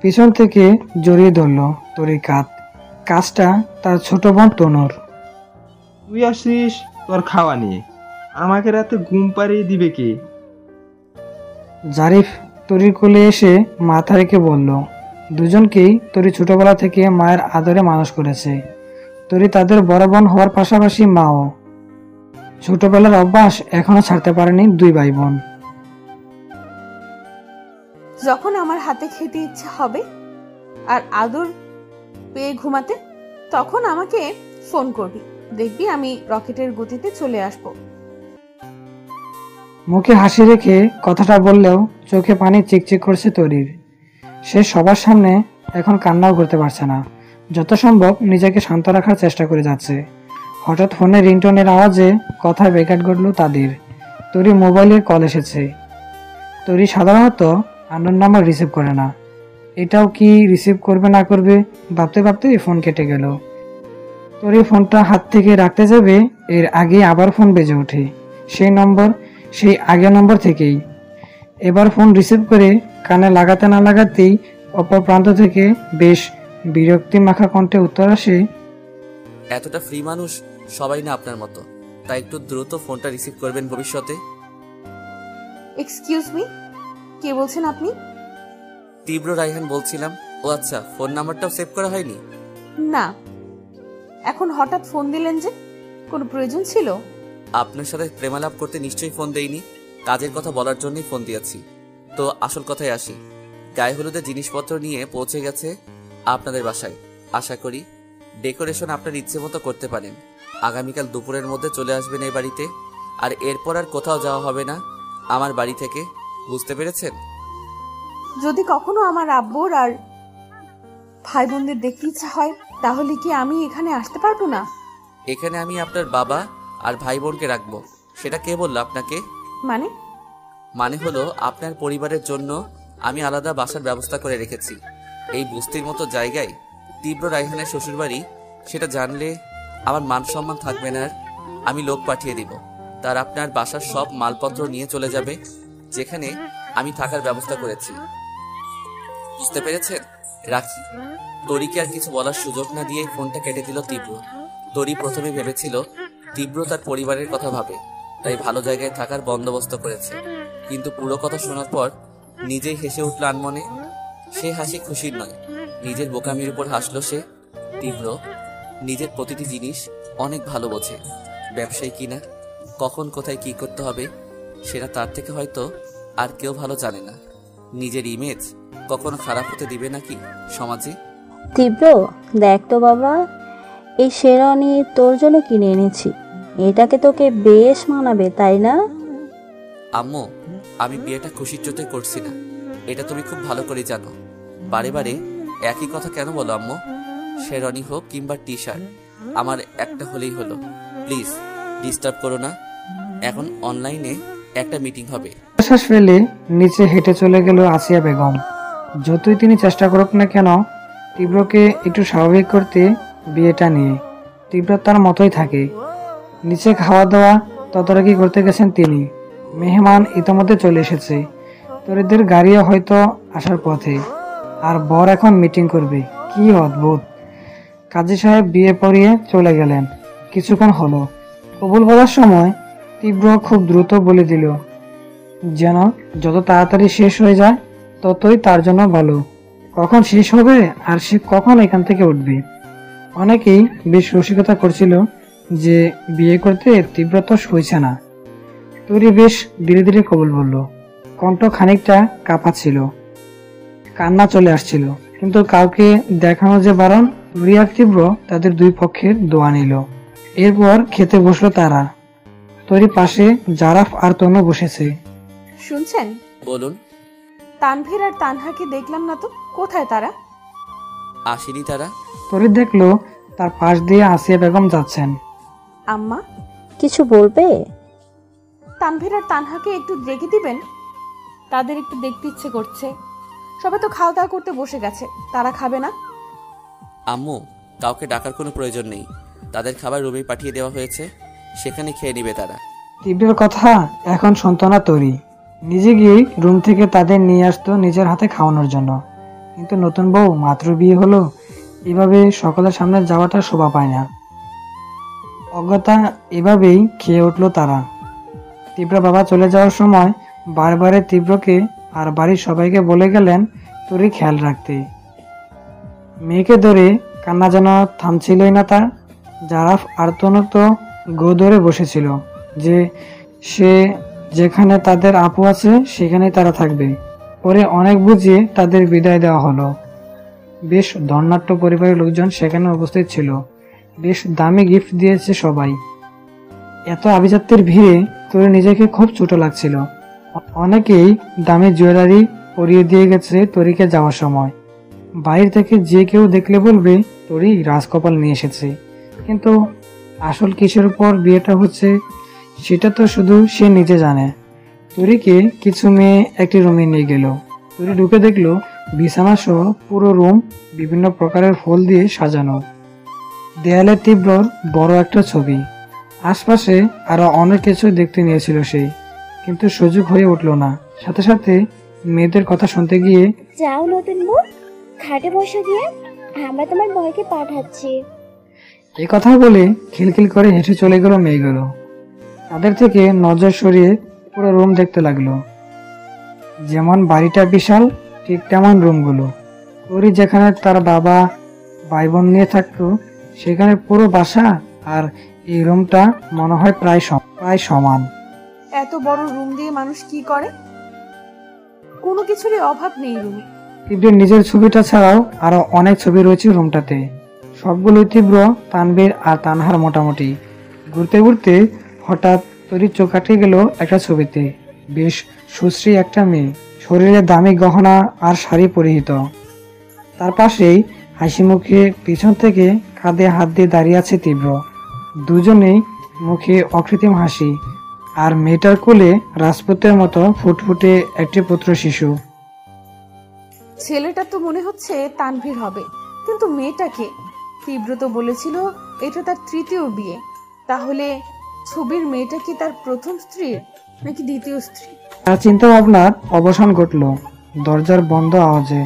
পিছন থেকে জড়িয়ে ধরলো তরির কাজটা তার ছোট বোন তনুর। তুই আসিস তোর খাওয়া নিয়ে, আমাকে রাতে ঘুম পাড়িয়ে দিবে কে? জারিফ তরির কোলে এসে মাথা রেখে বলল, দুজনকেই তরি ছোটবেলা থেকে মায়ের আদরে মানুষ করেছে। তরি তাদের বড় বোন হওয়ার পাশাপাশি মাও। ছোটবেলার অভ্যাস এখনো ছাড়তে পারেনি 2 ভাই বোন। যখন আমার হাতে খেতে ইচ্ছে হবে আর আদর পেয়ে ঘুমাতে, তখন আমাকে ফোন করবি, দেখবি আমি রকেটের গতিতে চলে আসব। মুখে হাসি রেখে কথাটা বললেও চোখে পানি চিকচিক করছে তরির। সে সবার সামনে এখন কান্নাও করতে পারছে না, যত সম্ভব নিজেকে শান্ত রাখার চেষ্টা করে যাচ্ছে। হঠাৎ ফোনে রিংটোনের আওয়াজে কথায় ব্যাঘাত ঘটল তাদের। তরি মোবাইলের কল এসেছে। তরি সাধারণত আননোন নাম্বার রিসিভ করে না, এটাও কি রিসিভ করবে না করবে ভাবতে ভাবতে ফোন কেটে গেল। তরি ফোনটা হাত থেকে রাখতে যাবে, এর আগে আবার ফোন বেজে ওঠে। সেই আগের নম্বর থেকেই। এবার ফোন রিসিভ করে কানে লাগাতে না লাগাতেই অপর প্রান্ত থেকে বেশ বিরক্তি মাখা কণ্ঠে উত্তর আসে, এতটা ফ্রি মানুষ সবাই না আপনার মতো, তাই একটু দ্রুত ফোনটা রিসিভ করবেন ভবিষ্যতে। এক্সকিউজ মি, কে বলছেন আপনি? তীব্র রায়হান বলছিলাম। ও আচ্ছা, ফোন নাম্বারটাও সেভ করা হয়নি? না। এখন হঠাৎ ফোন দিলেন যে, কোনো প্রয়োজন ছিল? আপনার সাথে প্রেমালাপ করতে নিশ্চয়ই ফোন দেইনি, কাজের কথা বলার জন্যই ফোন দিয়েছি। তো আসল কথায় আসি, গায়ে হলুদের জিনিসপত্র নিয়ে পৌঁছে গেছে আপনাদের বাসায়। আশা করি ডেকোরেশন আপনার ইচ্ছে মতো করতে পারেন। আগামীকাল দুপুরের মধ্যে চলে আসবেন এই বাড়িতে, আর এরপর আর কোথাও যাওয়া হবে না আমার বাড়ি থেকে, বুঝতে পেরেছেন? যদি কখনো আমার আব্বুর আর ভাই বোনদের দেখতে ইচ্ছা হয় তাহলে কি আমি এখানে আসতে পারবো না? এখানে আমি আপনার বাবা আর ভাই বোনকে রাখবো। সেটা কে বললো আপনাকে? মানে হলো আপনার পরিবারের জন্য আমি আলাদা বাসার ব্যবস্থা করে রেখেছি এই বস্তির মতো জায়গায়। তীব্র রায়হানের শ্বশুরবাড়ি, সেটা জানলে আমার মান সম্মান থাকবে না। আর আমি লোক পাঠিয়ে দিব, তার আপনার বাসার সব মালপত্র নিয়ে চলে যাবে যেখানে আমি থাকার ব্যবস্থা করেছি, বুঝতে পেরেছেন? রাখি। তরিকে আর কিছু বলার সুযোগ না দিয়ে ফোনটা কেটে দিল তীব্র। তরি প্রথমে ভেবেছিল তীব্র তার পরিবারের কথা ভাবে, তাই ভালো জায়গায় থাকার বন্দোবস্ত করেছে, কিন্তু পুরো কথা শোনার পর নিজেই হেসে উঠল আনমনে। সে হাসি খুশির নয়, নিজের বোকামির উপর হাসলো সে। তীব্র নিজের প্রতিটি জিনিস অনেক ভালো বোঝে। ব্যবসায়ী কিনা, কখন কোথায় কি করতে হবে সেটা তার থেকে হয়তো আর কেউ ভালো জানে না। নিজের ইমেজ কখনো খারাপ হতে দিবে নাকি সমাজে? তীব্র, দেখ তো বাবা, এই শেরওয়ানি তোর জন্য কিনে এনেছি। এটাকে তোকে বেশ মানাবে, তাই না? আম্মু, আমি বিয়েটা খুশির চোটে করছি না, এটা তুমি খুব ভালো করে জানো। বারে বারে একই কথা কেন বলো আম্মু? শেরওয়ানি হোক কিংবা টি শার্ট, আমার একটা হলেই হলো। প্লিজ ডিস্টার্ব করো না। এখন অনলাইনে একটা মিটিং হবে। শ্বাস ফেলে নিচে হেঁটে চলে গেল আসিয়া বেগম। যতই তিনি চেষ্টা করুক না কেন তীব্রকে একটু স্বাভাবিক করতে বিয়েটা নিয়ে, তীব্র তার মতোই থাকে। নিচে খাওয়া দাওয়া তদারকি করতে গেছেন তিনি। মেহমান ইতোমধ্যে চলে এসেছে, তরিদের গাড়িও হয়তো আসার পথে। আর বর এখন মিটিং করবে। কি অদ্ভুত! কাজী সাহেব বিয়ে পড়িয়ে চলে গেলেন। কিছুক্ষণ হলো, কবুল বলার সময় তীব্র খুব দ্রুত বলে দিল, যেন যত তাড়াতাড়ি শেষ হয়ে যায় ততই তার জন্য ভালো। কখন শেষ হবে আর সে কখন এখান থেকে উঠবে? অনেকেই বেশ রসিকতা করছিল যে বিয়ে করতে তীব্র তো সইছে না। তরি বেশ ধীরে ধীরে কবুল বলল। কণ্ঠ খানিকটা কাঁপাচ্ছিল, কান্না চলে আসছিল, কিন্তু কাউকে দেখানো যে বারণ। তরি আর তীব্র তাদের দুই পক্ষের দোয়া নিল। এরপর খেতে বসলো তারা। তরি পাশে জারাফ আর তনু বসেছে। শুনছেন? বলুন। তানভীর আর তানহাকে দেখলাম না তো, কোথায় তারা? আসেনি তারা। তরি দেখলো তার পাশ দিয়ে আসিয়া বেগম যাচ্ছেন। আম্মা কিছু বলবে? তানভীর আর তানহাকে একটু রেখে দিবেন, তাদের একটু দেখতে ইচ্ছে করছে। সবাই তো খাওয়া দাওয়া করতে বসে গেছে, তারা খাবে না? আম্মু, কাউকে ডাকার কোনো প্রয়োজন নেই, তাদের খাবার রুমে পাঠিয়ে দেওয়া হয়েছে, সেখানে খেয়ে নিবে তারা। তীব্রের কথা এখন শুনতো না তরি। নিজে গিয়েই রুম থেকে তাদের নিয়ে আসতো নিজের হাতে খাওয়ানোর জন্য। কিন্তু নতুন বউ মাত্র বিয়ে হলো, এভাবে সকলের সামনে যাওয়াটা শোভা পায় না। অজ্ঞতা এভাবেই খেয়ে উঠলো তারা। তীব্র বাবা চলে যাওয়ার সময় বারবারে তীব্রকে আর বাড়ির সবাইকে বলে গেলেন তরি খেয়াল রাখতে। মেয়েকে ধরে কান্না যেন থামছিলই না তার। জারাফ আর তনু তো গো ধরে বসেছিল যে সে যেখানে তাদের আপু আছে সেখানেই তারা থাকবে। পরে অনেক বুঝিয়ে তাদের বিদায় দেওয়া হলো। বেশ ধর্নাট্য পরিবারের লোকজন সেখানে উপস্থিত ছিল। বেশ দামি গিফট দিয়েছে সবাই। এত আভিজাত্যের ভিড়ে তরি নিজেকে খুব ছোট লাগছিল। অনেকেই দামি জুয়েলারি পরিয়ে দিয়ে গেছে তরিকে যাওয়ার সময়। বাইরে থেকে যে কেউ দেখলে বলবে তরি রাজকপাল নিয়ে এসেছে, কিন্তু আসল কিসের উপর বিয়েটা হচ্ছে সেটা তো শুধু সে নিজে জানে। তরিকে কিছু মেয়ে একটি রুমে নিয়ে গেল। তরি ঢুকে দেখলো বিছানা সহ পুরো রুম বিভিন্ন প্রকারের ফুল দিয়ে সাজানো। দেয়ালে তীব্রর বড় একটা ছবি। আশপাশে আরো অনেক কিছু দেখতে নিয়েছিল সে, কিন্তু সুযোগ হয়ে উঠল না। সাথে সাথে মেয়েদের কথা শুনতে গিয়ে, যাও নতুন বউ, খাটে বসে গিয়ে আমরা তোমার বয়কে পাঠাচ্ছি। এই কথা বলে খিলখিল করে হেঁটে চলে গেল মেয়েগুলো। তাদের থেকে নজর সরিয়ে পুরো রুম দেখতে লাগলো। যেমন বাড়িটা বিশাল, ঠিক তেমন রুমগুলো। তরি যেখানে তার বাবা ভাই বোন নিয়ে থাকতো সেখানে পুরো বাসা আর এই রুমটা মনে হয় প্রায় সম। প্রায় সমান। এত বড় রুম দিয়ে মানুষ কি করে? কোনো কিছুরই অভাব নেই রুমে। তীব্রের নিজের ছবিটা ছাড়াও আরো অনেক ছবি রয়েছে রুমটাতে, সবগুলোই তীব্র, তানভীর আর তানহার। মোটামুটি ঘুরতে ঘুরতে হঠাৎ তরির চোখ আটকে গেল একটা ছবিতে। বেশ সুশ্রী একটা মেয়ে, শরীরে দামি গহনা আর শাড়ি পরিহিত। তার পাশেই হাসি মুখে পিছন থেকে কাঁধে হাত দিয়ে দাঁড়িয়ে আছে তীব্র। দুজনেই মুখে অকৃত্রিম হাসি, আর মেয়েটার কোলে রাজপুতের মতো ফুটফুটে একটি পুত্র শিশু। ছেলেটা তো মনে হচ্ছে তানভীর হবে, কিন্তু মেয়েটাকে? তীব্র তো বলেছিল এটা তার তৃতীয় বিয়ে। তাহলে ছবির মেয়েটা কি তার প্রথম স্ত্রীর নাকি দ্বিতীয় স্ত্রী? তার চিন্তা ভাবনার অবসান ঘটল দরজার বন্ধ আওয়াজে।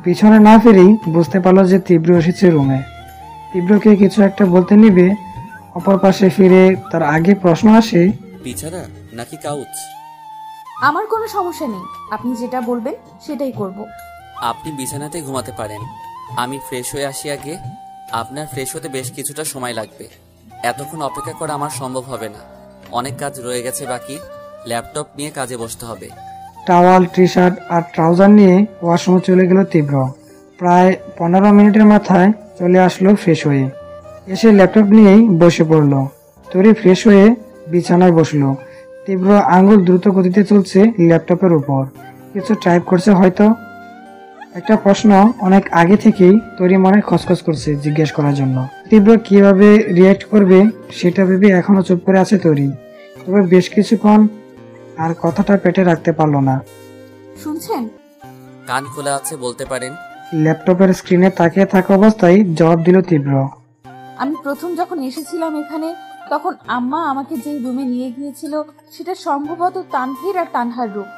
পিছনে না ফিরেই বুঝতে পারলো যে তীব্র এসেছে রুমে। তীব্রকে কিছু একটা বলতে নিবে, অপর পাশে ফিরে তার আগে প্রশ্ন আসে, বিছানা নাকি কাউচ? আমার কোনো সমস্যা নেই, আপনি যেটা বলবেন সেটাই করব। আপনি বিছানাতে ঘুমাতে পারেন, আমি ফ্রেশ হয়ে আসি আগে। আপনার ফ্রেশ হতে বেশ কিছুটা সময় লাগবে। এতক্ষণ অপেক্ষা করা আমার সম্ভব হবে না, অনেক কাজ রয়ে গেছে বাকি। ল্যাপটপ নিয়ে কাজে বসতে হবে। টাওয়াল, টি শার্ট আর ট্রাউজার নিয়ে ওয়াশরুমে চলে গেল তীব্র। প্রায় 15 মিনিটের মাথায় চলে আসলো ফ্রেশ হয়ে। এসে ল্যাপটপ নিয়েই বসে পড়লো। তরি ফ্রেশ হয়ে বিছানায় বসলো। তীব্র আঙ্গুল দ্রুত গতিতে চলছে ল্যাপটপের উপর, কিছু টাইপ করছে হয়তো। একটা প্রশ্ন অনেক আগে থেকেই তরি মনে খচখচ করছে জিজ্ঞেস করার জন্য। তীব্র কিভাবে রিয়াক্ট করবে সেটা ভেবে এখনো চুপ করে আছে তরি। তবে বেশ কিছুক্ষণ আর কথাটা পেটে রাখতে পারলো না। শুনছেন? কান খোলা আছে, বলতে পারেন। ল্যাপটপের স্ক্রিনে তাকিয়ে থাকা অবস্থায় জবাব দিল তীব্র। আমি প্রথম যখন এসেছিলাম এখানে, তখন আম্মা আমাকে যে রুমে নিয়ে গিয়েছিল সেটা সম্ভবত তানভীর আর তানহার রুম।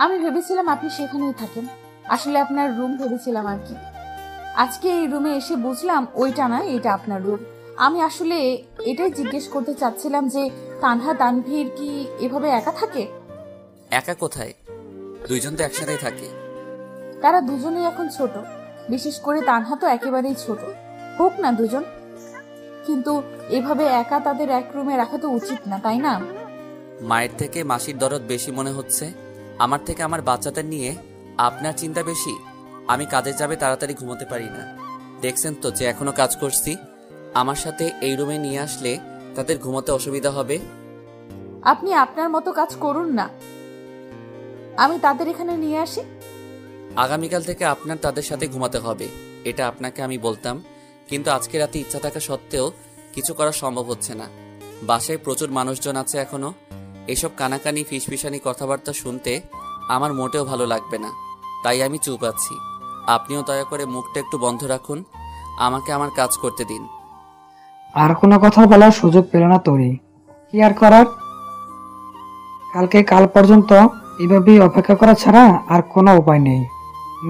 আমি ভেবেছিলাম আপনি সেখানেই থাকেন, আসলে আপনার রুম ভেবেছিলাম আর কি। আজকে এই রুমে এসে বুঝলাম ওইটা না, এটা আপনার রুম। আমি আসলে এটাই জিজ্ঞেস করতে চাচ্ছিলাম যে তানহা তানভীর কি এভাবে একা থাকে? একা কোথায়, দুইজন তো একসাথেই থাকে। তারা দুজনেই এখন ছোট, বিশেষ করে তানহা তো একেবারেই ছোট। হোক না দুজন, কিন্তু এভাবে একা তাদের এক রুমে রাখা তো উচিত না, তাই না? মায়ের থেকে মাসির দরদ বেশি মনে হচ্ছে। আমার থেকে আমার বাচ্চাদের নিয়ে আপনার চিন্তা বেশি। আমি কাজে যাবে তাড়াতাড়ি ঘুমোতে পারি না। দেখছেন তো যে এখনো কাজ করছি। আমার সাথে এই রুমে নিয়ে আসলে তাদের ঘুমোতে অসুবিধা হবে। আপনি আপনার মতো কাজ করুন না, আমি তাদের এখানে নিয়ে আসি। আগামীকাল থেকে আপনার তাদের সাথে ঘুমাতে হবে, এটা আপনাকে আমি বলতাম, কিন্তু আজকে রাতে ইচ্ছা থাকা সত্ত্বেও কিছু করা সম্ভব হচ্ছে না। বাসায় প্রচুর মানুষজন আছে এখনো। এসব কানাকানি ফিসফিসানি কথাবার্তা শুনতে আমার মোটেও ভালো লাগবে না, তাই আমি চুপ আছি। আপনিও দয়া করে মুখটা একটু বন্ধ রাখুন, আমাকে আমার কাজ করতে দিন। আর কোনো কথা বলার সুযোগ পেল না তরি। কি আর করার, কাল পর্যন্ত এভাবেই অপেক্ষা করা ছাড়া আর কোনো উপায় নেই।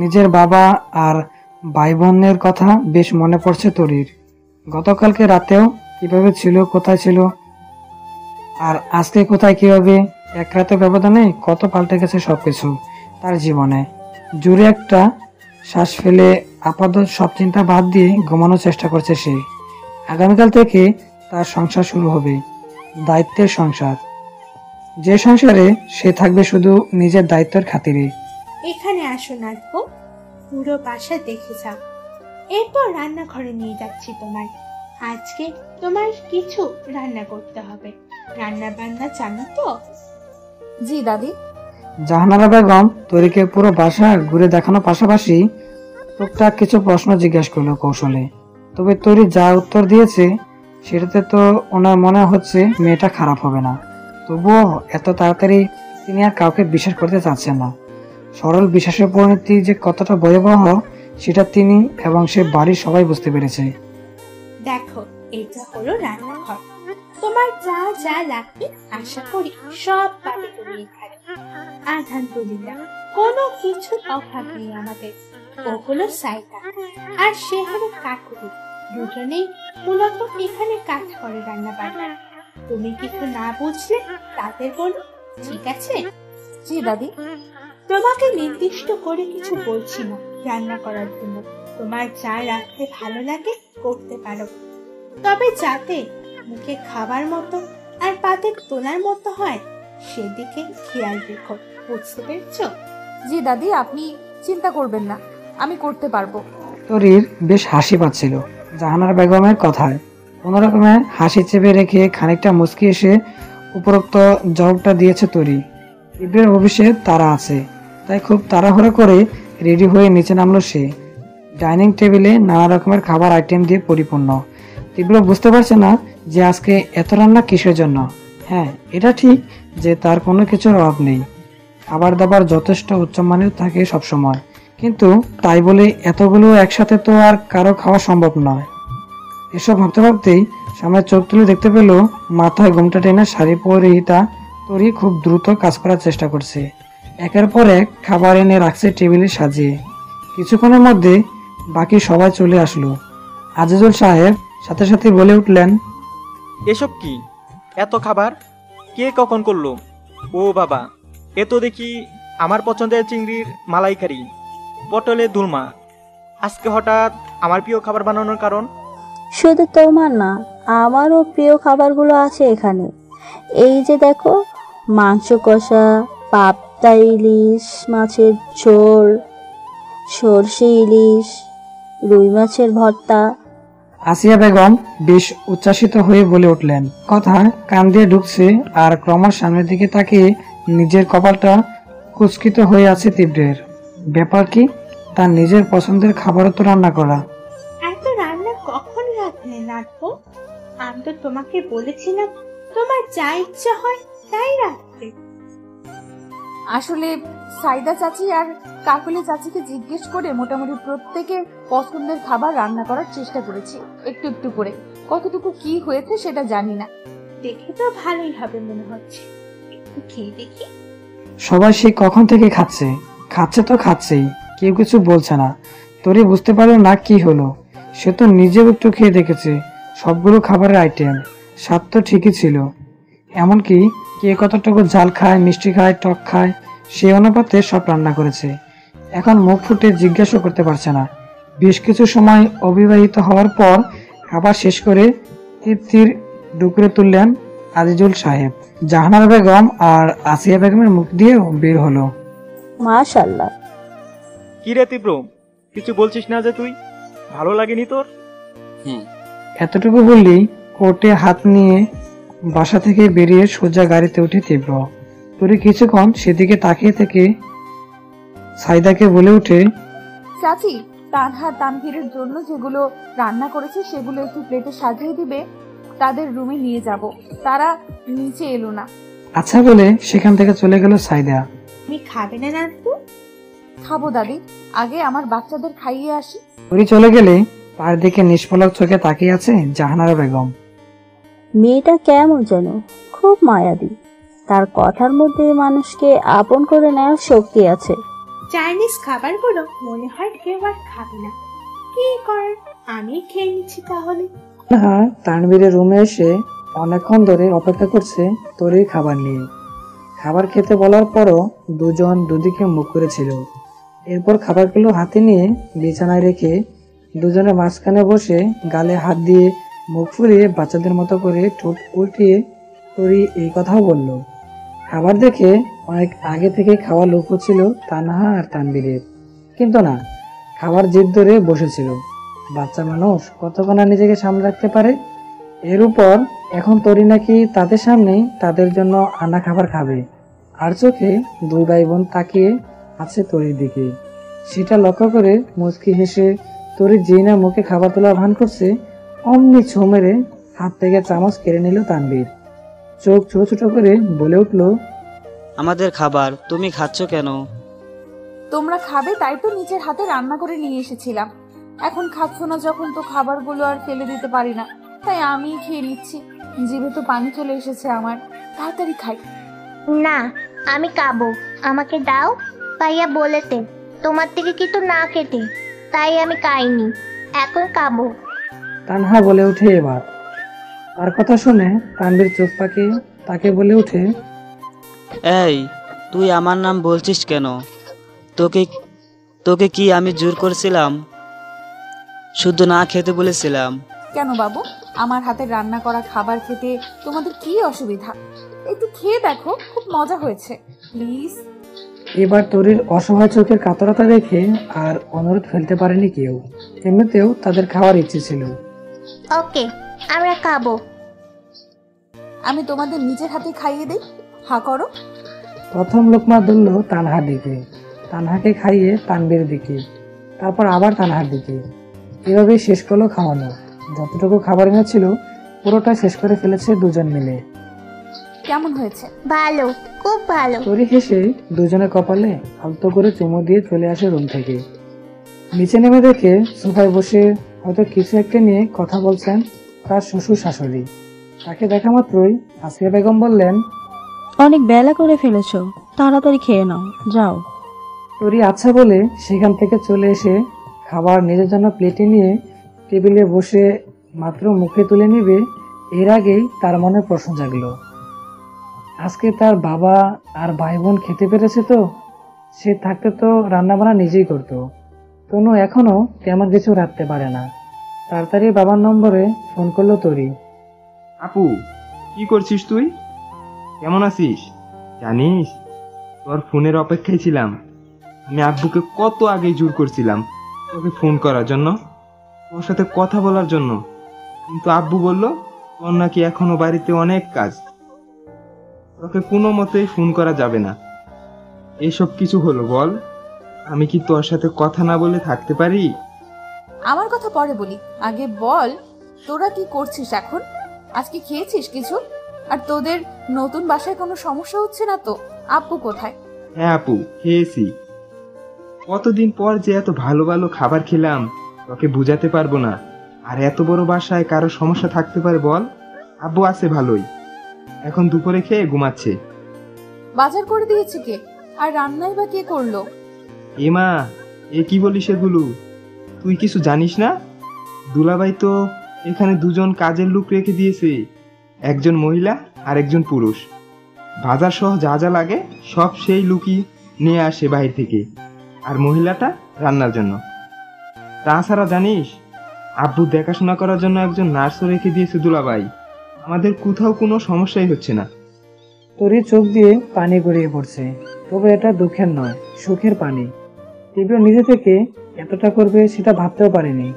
নিজের বাবা আর ভাই বোনের কথা বেশ মনে পড়ছে তরির। গতকালকে রাতেও কিভাবে ছিল, কোথায় ছিল, আর আজকে কোথায় কিভাবে। এক রাতে ব্যবধানে কত পাল্টে গেছে সবকিছু তার জীবনে। জুড়ে একটা শ্বাস ফেলে আপাতত সব চিন্তা বাদ দিয়ে ঘুমানোর চেষ্টা করছে সে। আগামীকাল থেকে তার সংসার শুরু হবে, দায়িত্বের সংসার, যে সংসারে সে থাকবে শুধু নিজের দায়িত্বের খাতিরে। এখানে আসো নাচবো, পুরো বাসা দেখে যাও, এরপর রান্নাঘরে নিয়ে যাচ্ছি তোমায়। আজকে তোমার কিছু রান্না করতে হবে, রান্না বান্না জানো তো? জি দাদি। জাহানারা বেগম তরিকে পুরো বাসা ঘুরে দেখানোর পাশাপাশি টুকটাক কিছু প্রশ্ন জিজ্ঞাসা করলো কৌশলে। তবে তরি যা উত্তর দিয়েছে সেটাতে তো ওনার মনে হচ্ছে মেয়েটা খারাপ হবে না। তবুও এত তাড়াতাড়ি তিনি আর কাউকে বিশ্বাস করতে চাচ্ছেন না। সরল বিশ্বাসের পরিণতি যে কতটা ভয়াবহ সেটা তিনি এবং সে বাড়ির সবাই বুঝতে পেরেছে। দেখো, এটা হলো রান্নাঘর, তোমার যা যা লাগবে আশা করি সব পাবে তুমি এখানে। আলহামদুলিল্লাহ, কোনো কিছু অভাব নেই আমাদের। ও হলো সাইদা আর সে হলো কাকুরি, দুজনেই মূলত এখানে কাজ করে রান্না বান্না। তুমি কিছু না বুঝলে তাদের বলো, ঠিক আছে? জি দাদি। তোমাকে নির্দিষ্ট করে কিছু বলছি না রান্না করার জন্য, তোমার যা রাখতে ভালো লাগে করতে পারো, তবে যাতে মুখে খাবার মতো আর পাতে তোলার মতো হয় সেদিকে খেয়াল রেখো, বুঝতে পেরেছো? জি দাদি, আপনি চিন্তা করবেন না, আমি করতে পারবো। তরির বেশ হাসি পাচ্ছিল জাহানারা বেগমের কথায়। কোনো রকমে হাসি চেপে রেখে খানিকটা মুচকি এসে উপরোক্ত জবাবটা দিয়েছে তরি। তীব্রের অফিসে তারা আছে, তাই খুব তাড়াহুড়ো করে রেডি হয়ে নিচে নামলো সে। ডাইনিং টেবিলে নানা রকমের খাবার আইটেম দিয়ে পরিপূর্ণ। তীব্র বুঝতে পারছে না যে আজকে এত রান্না কিসের জন্য। হ্যাঁ, এটা ঠিক যে তার কোনো কিছুর অভাব নেই, খাবার দাবার যথেষ্ট উচ্চমানের থাকে সবসময়, কিন্তু তাই বলে এতগুলো একসাথে তো আর কারো খাওয়া সম্ভব নয়। এসব ভাবতে ভাবতেই সামনে চোখ তুলে দেখতে পেল মাথায় ঘোমটা টেনে শাড়ি পরিহিতা তরি খুব দ্রুত কাজ করার চেষ্টা করছে। একের পর এক খাবার এনে রাখছে টেবিলে সাজিয়ে। কিছুক্ষণের মধ্যে বাকি সবাই চলে আসলো। আজিজুল সাহেব সাথে সাথে বলে উঠলেন, এসব কি এত খাবার কে কখন করলো? ও বাবা, এ তো দেখি আমার পছন্দের চিংড়ির মালাইকারি, পটলের দুলমা। আজকে হঠাৎ আমার প্রিয় খাবার বানানোর কারণ? শুধু তোমার না, আমারও প্রিয় খাবারগুলো আছে এখানে। এই যে দেখো, মাংস কষা, পাবদা ইলিশ মাছের ঝোল, সর্ষে ইলিশ, রুই মাছের ভর্তা। আসিয়া বেগম বেশ উচ্ছ্বাসিত হয়ে বলে উঠলেন। কথা কান দিয়ে ঢুকছে আর ক্রমশ সামনের দিকে তাকিয়ে নিজের কপালটা কুচকিত হয়ে আছে তীব্রের। ব্যাপার কি, তার নিজের পছন্দের খাবারও তো রান্না করা। এত রান্না কখন রাখলে রাখবো? আমি তো তোমাকে বলেছিলাম তোমার যা ইচ্ছা হয় তাই রাখতে। আসলে সাইদা চাচি আর কাকুলি চাচিকে জিজ্ঞেস করে মোটামুটি প্রত্যেকের পছন্দের খাবার রান্না করার চেষ্টা করেছি, একটু একটু করে। কতটুকু কি হয়েছে সেটা জানি না। দেখে তো ভালোই হবে মনে হচ্ছে, একটু খেয়ে দেখি। সবাই সে কখন থেকে খাচ্ছে, খাচ্ছে তো খাচ্ছেই, কেউ কিছু বলছে না। তরি বুঝতে পারলো না কি হলো। সে তো নিজেও একটু খেয়ে দেখেছে সবগুলো খাবারের আইটেম, স্বাদ তো ঠিকই ছিল। এমনকি কে কতটুকু ঝাল খায়, মিষ্টি খায়, টক খায়, সেই অনুপাতে সব রান্না করেছে। এখন মুখ ফুটে জিজ্ঞাসা করতে পারছে না। বেশ কিছু সময় অবিবাহিত হওয়ার পর খাবার শেষ করে তৃপ্তির ডুকরে তুললেন আজিজুল সাহেব। জাহানারা বেগম আর আসিয়া বেগমের মুখ দিয়েও বের হলো, মাশাআল্লাহ। কি রে তীব্র, কিছু বলছিস না যে তুই? ভালো লাগেনি তোর? এতটুকু বললেই কোর্টে হাত নিয়ে বাসা থেকে বেরিয়ে সোজা গাড়িতে উঠে তীব্র। তরি কিছুক্ষণ সেদিকে তাকিয়ে থেকে সাইদাকে বলে উঠে, চাচি, তানহা তানভীরের জন্য যেগুলো রান্না করেছে সেগুলো একটু প্লেটে সাজিয়ে দিবে, তাদের রুমে নিয়ে যাব। তারা নিচে এলো না। আচ্ছা বলে সেখান থেকে চলে গেল সাইদা। তুমি খাবে না নানু? খাবো দাদি, আগে আমার বাচ্চাদের খাইয়ে আসি। তরি চলে গেলে তার দিকে নিষ্পলক চোখে তাকিয়ে আছে জাহানারা বেগম। মেয়েটা কেমন যেন খুব মায়াবী, তার কথার মধ্যে মানুষকে আপন করে নেওয়ার শক্তি আছে। চাইনিজ খাবারগুলো মনে হয় কেউ আর খাবে না, কি করার, আমি খেয়ে নিচ্ছি তাহলে। হ্যাঁ, তানভীরের রুমে এসে অনেকক্ষণ ধরে অপেক্ষা করছে তরির খাবার নিয়ে। খাবার খেতে বলার পরও দুজন দুদিকে মুখ করেছিল। এরপর খাবারগুলো হাতে নিয়ে বিছানায় রেখে দুজনের মাঝখানে বসে গালে হাত দিয়ে মুখ ফুলিয়ে বাচ্চাদের মতো করে ঠোঁট উল্টিয়ে তরি এই কথাও বলল। খাবার দেখে অনেক আগে থেকে খাওয়া লক্ষ্য ছিল তানহা আর তানভীরের, কিন্তু না, খাবার জেদ ধরে বসেছিল। বাচ্চা মানুষ কতক্ষণ নিজেকে সামলে রাখতে পারে। এর উপর এখন তরি নাকি তাদের সামনেই তাদের জন্য আনা খাবার খাবে। আর চোখে দুই ভাই বোন তাকিয়ে আছে তরির দিকে। সেটা লক্ষ্য করে মুচকি হেসে তরি যেই না মুখে খাবার তোলার ভান করছে, অমনি ছো মেরে হাত থেকে চামচ কেড়ে নিল তানভীর। চোখ ছোট ছোট করে বলে উঠল, আমাদের খাবার তুমি খাচ্ছ কেন? তোমরা খাবে তাই তো নিজের হাতে রান্না করে নিয়ে এসেছিলাম। এখন খাচ্ছ না যখন, তো খাবারগুলো আর ফেলে দিতে পারি না, তাই আমি খেয়ে নিচ্ছি। জিভে তো পানি চলে এসেছে আমার, তাড়াতাড়ি খাই। না, আমি খাবো, আমাকে দাও। ভাইয়া বলেতে তোমার থেকে কিন্তু না খেতে, তাই আমি খাইনি, এখন খাবো। তানহা বলে উঠে এবার। তার কথা শুনে তানভীর চোখ পাকিয়ে তাকে বলে উঠে, এই তুই আমার নাম বলছিস কেন? তোকে তোকে কি আমি জোর করছিলাম? শুধু না খেতে বলেছিলাম। কেন বাবু, আমার হাতের রান্না করা খাবার খেতে তোমাদের কি অসুবিধা? একটু খেয়ে দেখো, খুব মজা হয়েছে, প্লিজ। এবার তরির অসহায় চোখের কাতরতা দেখে আর অনুরোধ ফেলতে পারেনি কেউ। এমনিতেও তাদের খাওয়ার ইচ্ছে ছিল। ওকে, আমরা খাবো। আমি তোমাদের নিজের হাতে খাইয়ে দেই, হা করো। প্রথম লোকমা ধরল তানহার দিকে, তানহাকে খাইয়ে তানবীর দিকে, তারপর আবার তানহার দিকে। এভাবেই শেষ করলো খাওয়ানো। যতটুকু খাবার এনেছিল পুরোটা শেষ করে ফেলেছে দুজন মিলে। কেমন হয়েছে? ভালো, খুব ভালো। তরি হেসে দুজনের কপালে আলতো করে চুমু দিয়ে চলে আসে রুম থেকে। নিচে নেমে দেখে সোফায় বসে হয়তো কিছু একটা নিয়ে কথা বলছেন তার শ্বশুর শাশুড়ি। তাকে দেখা মাত্রই আসিয়া বেগম বললেন, অনেক বেলা করে ফেলেছো, তাড়াতাড়ি খেয়ে নাও, যাও। তরি আচ্ছা বলে সেখান থেকে চলে এসে খাবার নিজের জন্য প্লেটে নিয়ে টেবিলে বসে মাত্র মুখে তুলে নেবে, এর আগেই তার মনে প্রশ্ন জাগলো, আজকে তার বাবা আর ভাই বোন খেতে পেরেছে তো? সে থাকতে তো রান্নাবান্না নিজেই করতো। তনু এখনো তেমন কিছু রাখতে পারে না। তাড়াতাড়ি বাবার নম্বরে ফোন করলো তরি। আপু, কি করছিস তুই? কেমন আছিস? জানিস, তোর ফোনের অপেক্ষায় ছিলাম। আমি আব্বুকে কত আগে জোর করছিলাম তোকে ফোন করার জন্য, তোর সাথে কথা বলার জন্য, কিন্তু আব্বু বলল তোর নাকি এখনো বাড়িতে অনেক কাজ, তোকে কোনো মতেই ফোন করা যাবে না। এসব কিছু হলো বল? আমি কি তোর সাথে কথা না বলে থাকতে পারি? আমার কথা পরে বলি, আগে বল তোরা কি করছিস এখন? আজকে খেয়েছিস কিছু? আর তোদের নতুন বাসায় কোনো সমস্যা হচ্ছে না তো? আব্বু কোথায়? হ্যাঁ আপু, খেয়েছি। কতদিন পর যে এত ভালো ভালো খাবার খেলাম, তোকে বুঝাতে পারবো না। আর এত বড় বাসায় কারো সমস্যা থাকতে পারে বল? আব্বু আছে ভালোই, এখন দুপুরে খেয়ে ঘুমাচ্ছে। বাজার করে দিয়েছে কে? আর রান্নাই বা কে করলো? এমা, এ কি বলিস এগুলো? তুই কিছু জানিস না? দুলাভাই তো এখানে দুজন কাজের লোক রেখে দিয়েছে, একজন মহিলা আর একজন পুরুষ। বাজার সহ যা যা লাগে সব সেই লোকই নিয়ে আসে বাইরে থেকে, আর মহিলাটা রান্নার জন্য। তাছাড়া জানিস, আব্বু দেখাশোনা করার জন্য একজন নার্সও রেখে দিয়েছে দুলাভাই। আমাদের কোথাও কোনো সমস্যাই হচ্ছে না। তরি চোখ দিয়ে পানি গড়িয়ে পড়ছে। তবে এটা দুঃখের নয়, সুখের পানি। তীব্র নিজে থেকে এতটা করবে সেটা ভাবতেও পারেনি।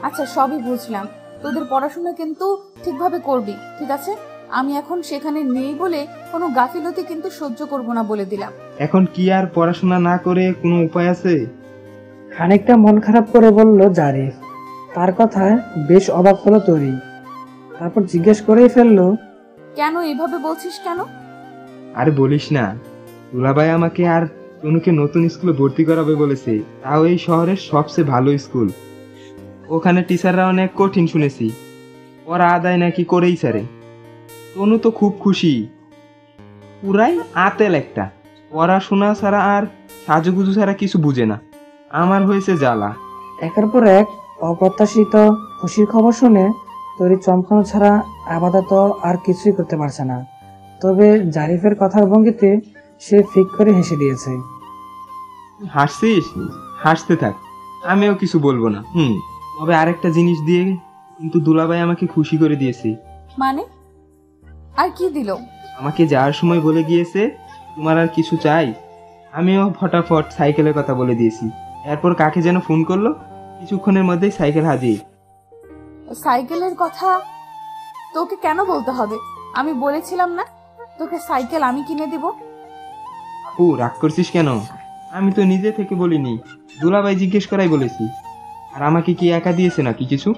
আচ্ছা, সবই বুঝলাম, তোদের পড়াশোনা কিন্তু ঠিকভাবে করবি, ঠিক আছে? আমি এখন সেখানে নেই বলে কোনো গাফিলতি কিন্তু সহ্য করব না বলে দিলাম। এখন কি আর পড়াশোনা না করে কোনো উপায় আছে? খানিকটা মন খারাপ করে বলল জারিফ। তার কথায় বেশ অবাক হলো তরি। তারপর জিজ্ঞেস করেই ফেললো, কেন এভাবে বলছিস কেন? আর বলিস না, দুলাভাই আমাকে আর তনুকে নতুন স্কুলে ভর্তি করাবে বলেছে, তাও এই শহরের সবচেয়ে ভালো স্কুল। ওখানে টিচাররা অনেক কঠিন শুনেছি, ওরা আদায় নাকি করেই ছাড়ে। তনু তো খুব খুশি, পুরাই আতেল একটা। পড়াশোনা ছাড়া আর সাজুগুজু ছাড়া কিছু বুঝে না। আমার হয়েছে জ্বালা। একের পর এক অপ্রত্যাশিত খুশির খবর শুনে তরি চমকানো ছাড়া আপাতত আর কিছুই করতে পারছে না। তবে জারিফের কথার ভঙ্গিতে সে ফিক করে হেসে দিয়েছে। হাসছিস? হাসতে থাক, আমিও কিছু বলবো না। তবে আরেকটা জিনিস দিয়ে কিন্তু দুলাভাই আমাকে খুশি করে দিয়েছে। মানে? আর কি দিল? আমাকে যাওয়ার সময় বলে গিয়েছে, তোমার আর কিছু চাই? আমিও ফটাফট সাইকেলের কথা বলে দিয়েছি। এরপর কাকে যেন ফোন করলো, কিছুক্ষণের মধ্যেই সাইকেল হাজির। সাইকেলের কথা তোকে কেন বলতে হবে? আমি বলেছিলাম না তোকে সাইকেল আমি কিনে দিব? আপু, রাগ করছিস কেন? আমি তো নিজে থেকে বলিনি, দুলাভাই জিজ্ঞেস করাই বলেছি। আর আমাকে কি একা দিয়েছে নাকি কিছু?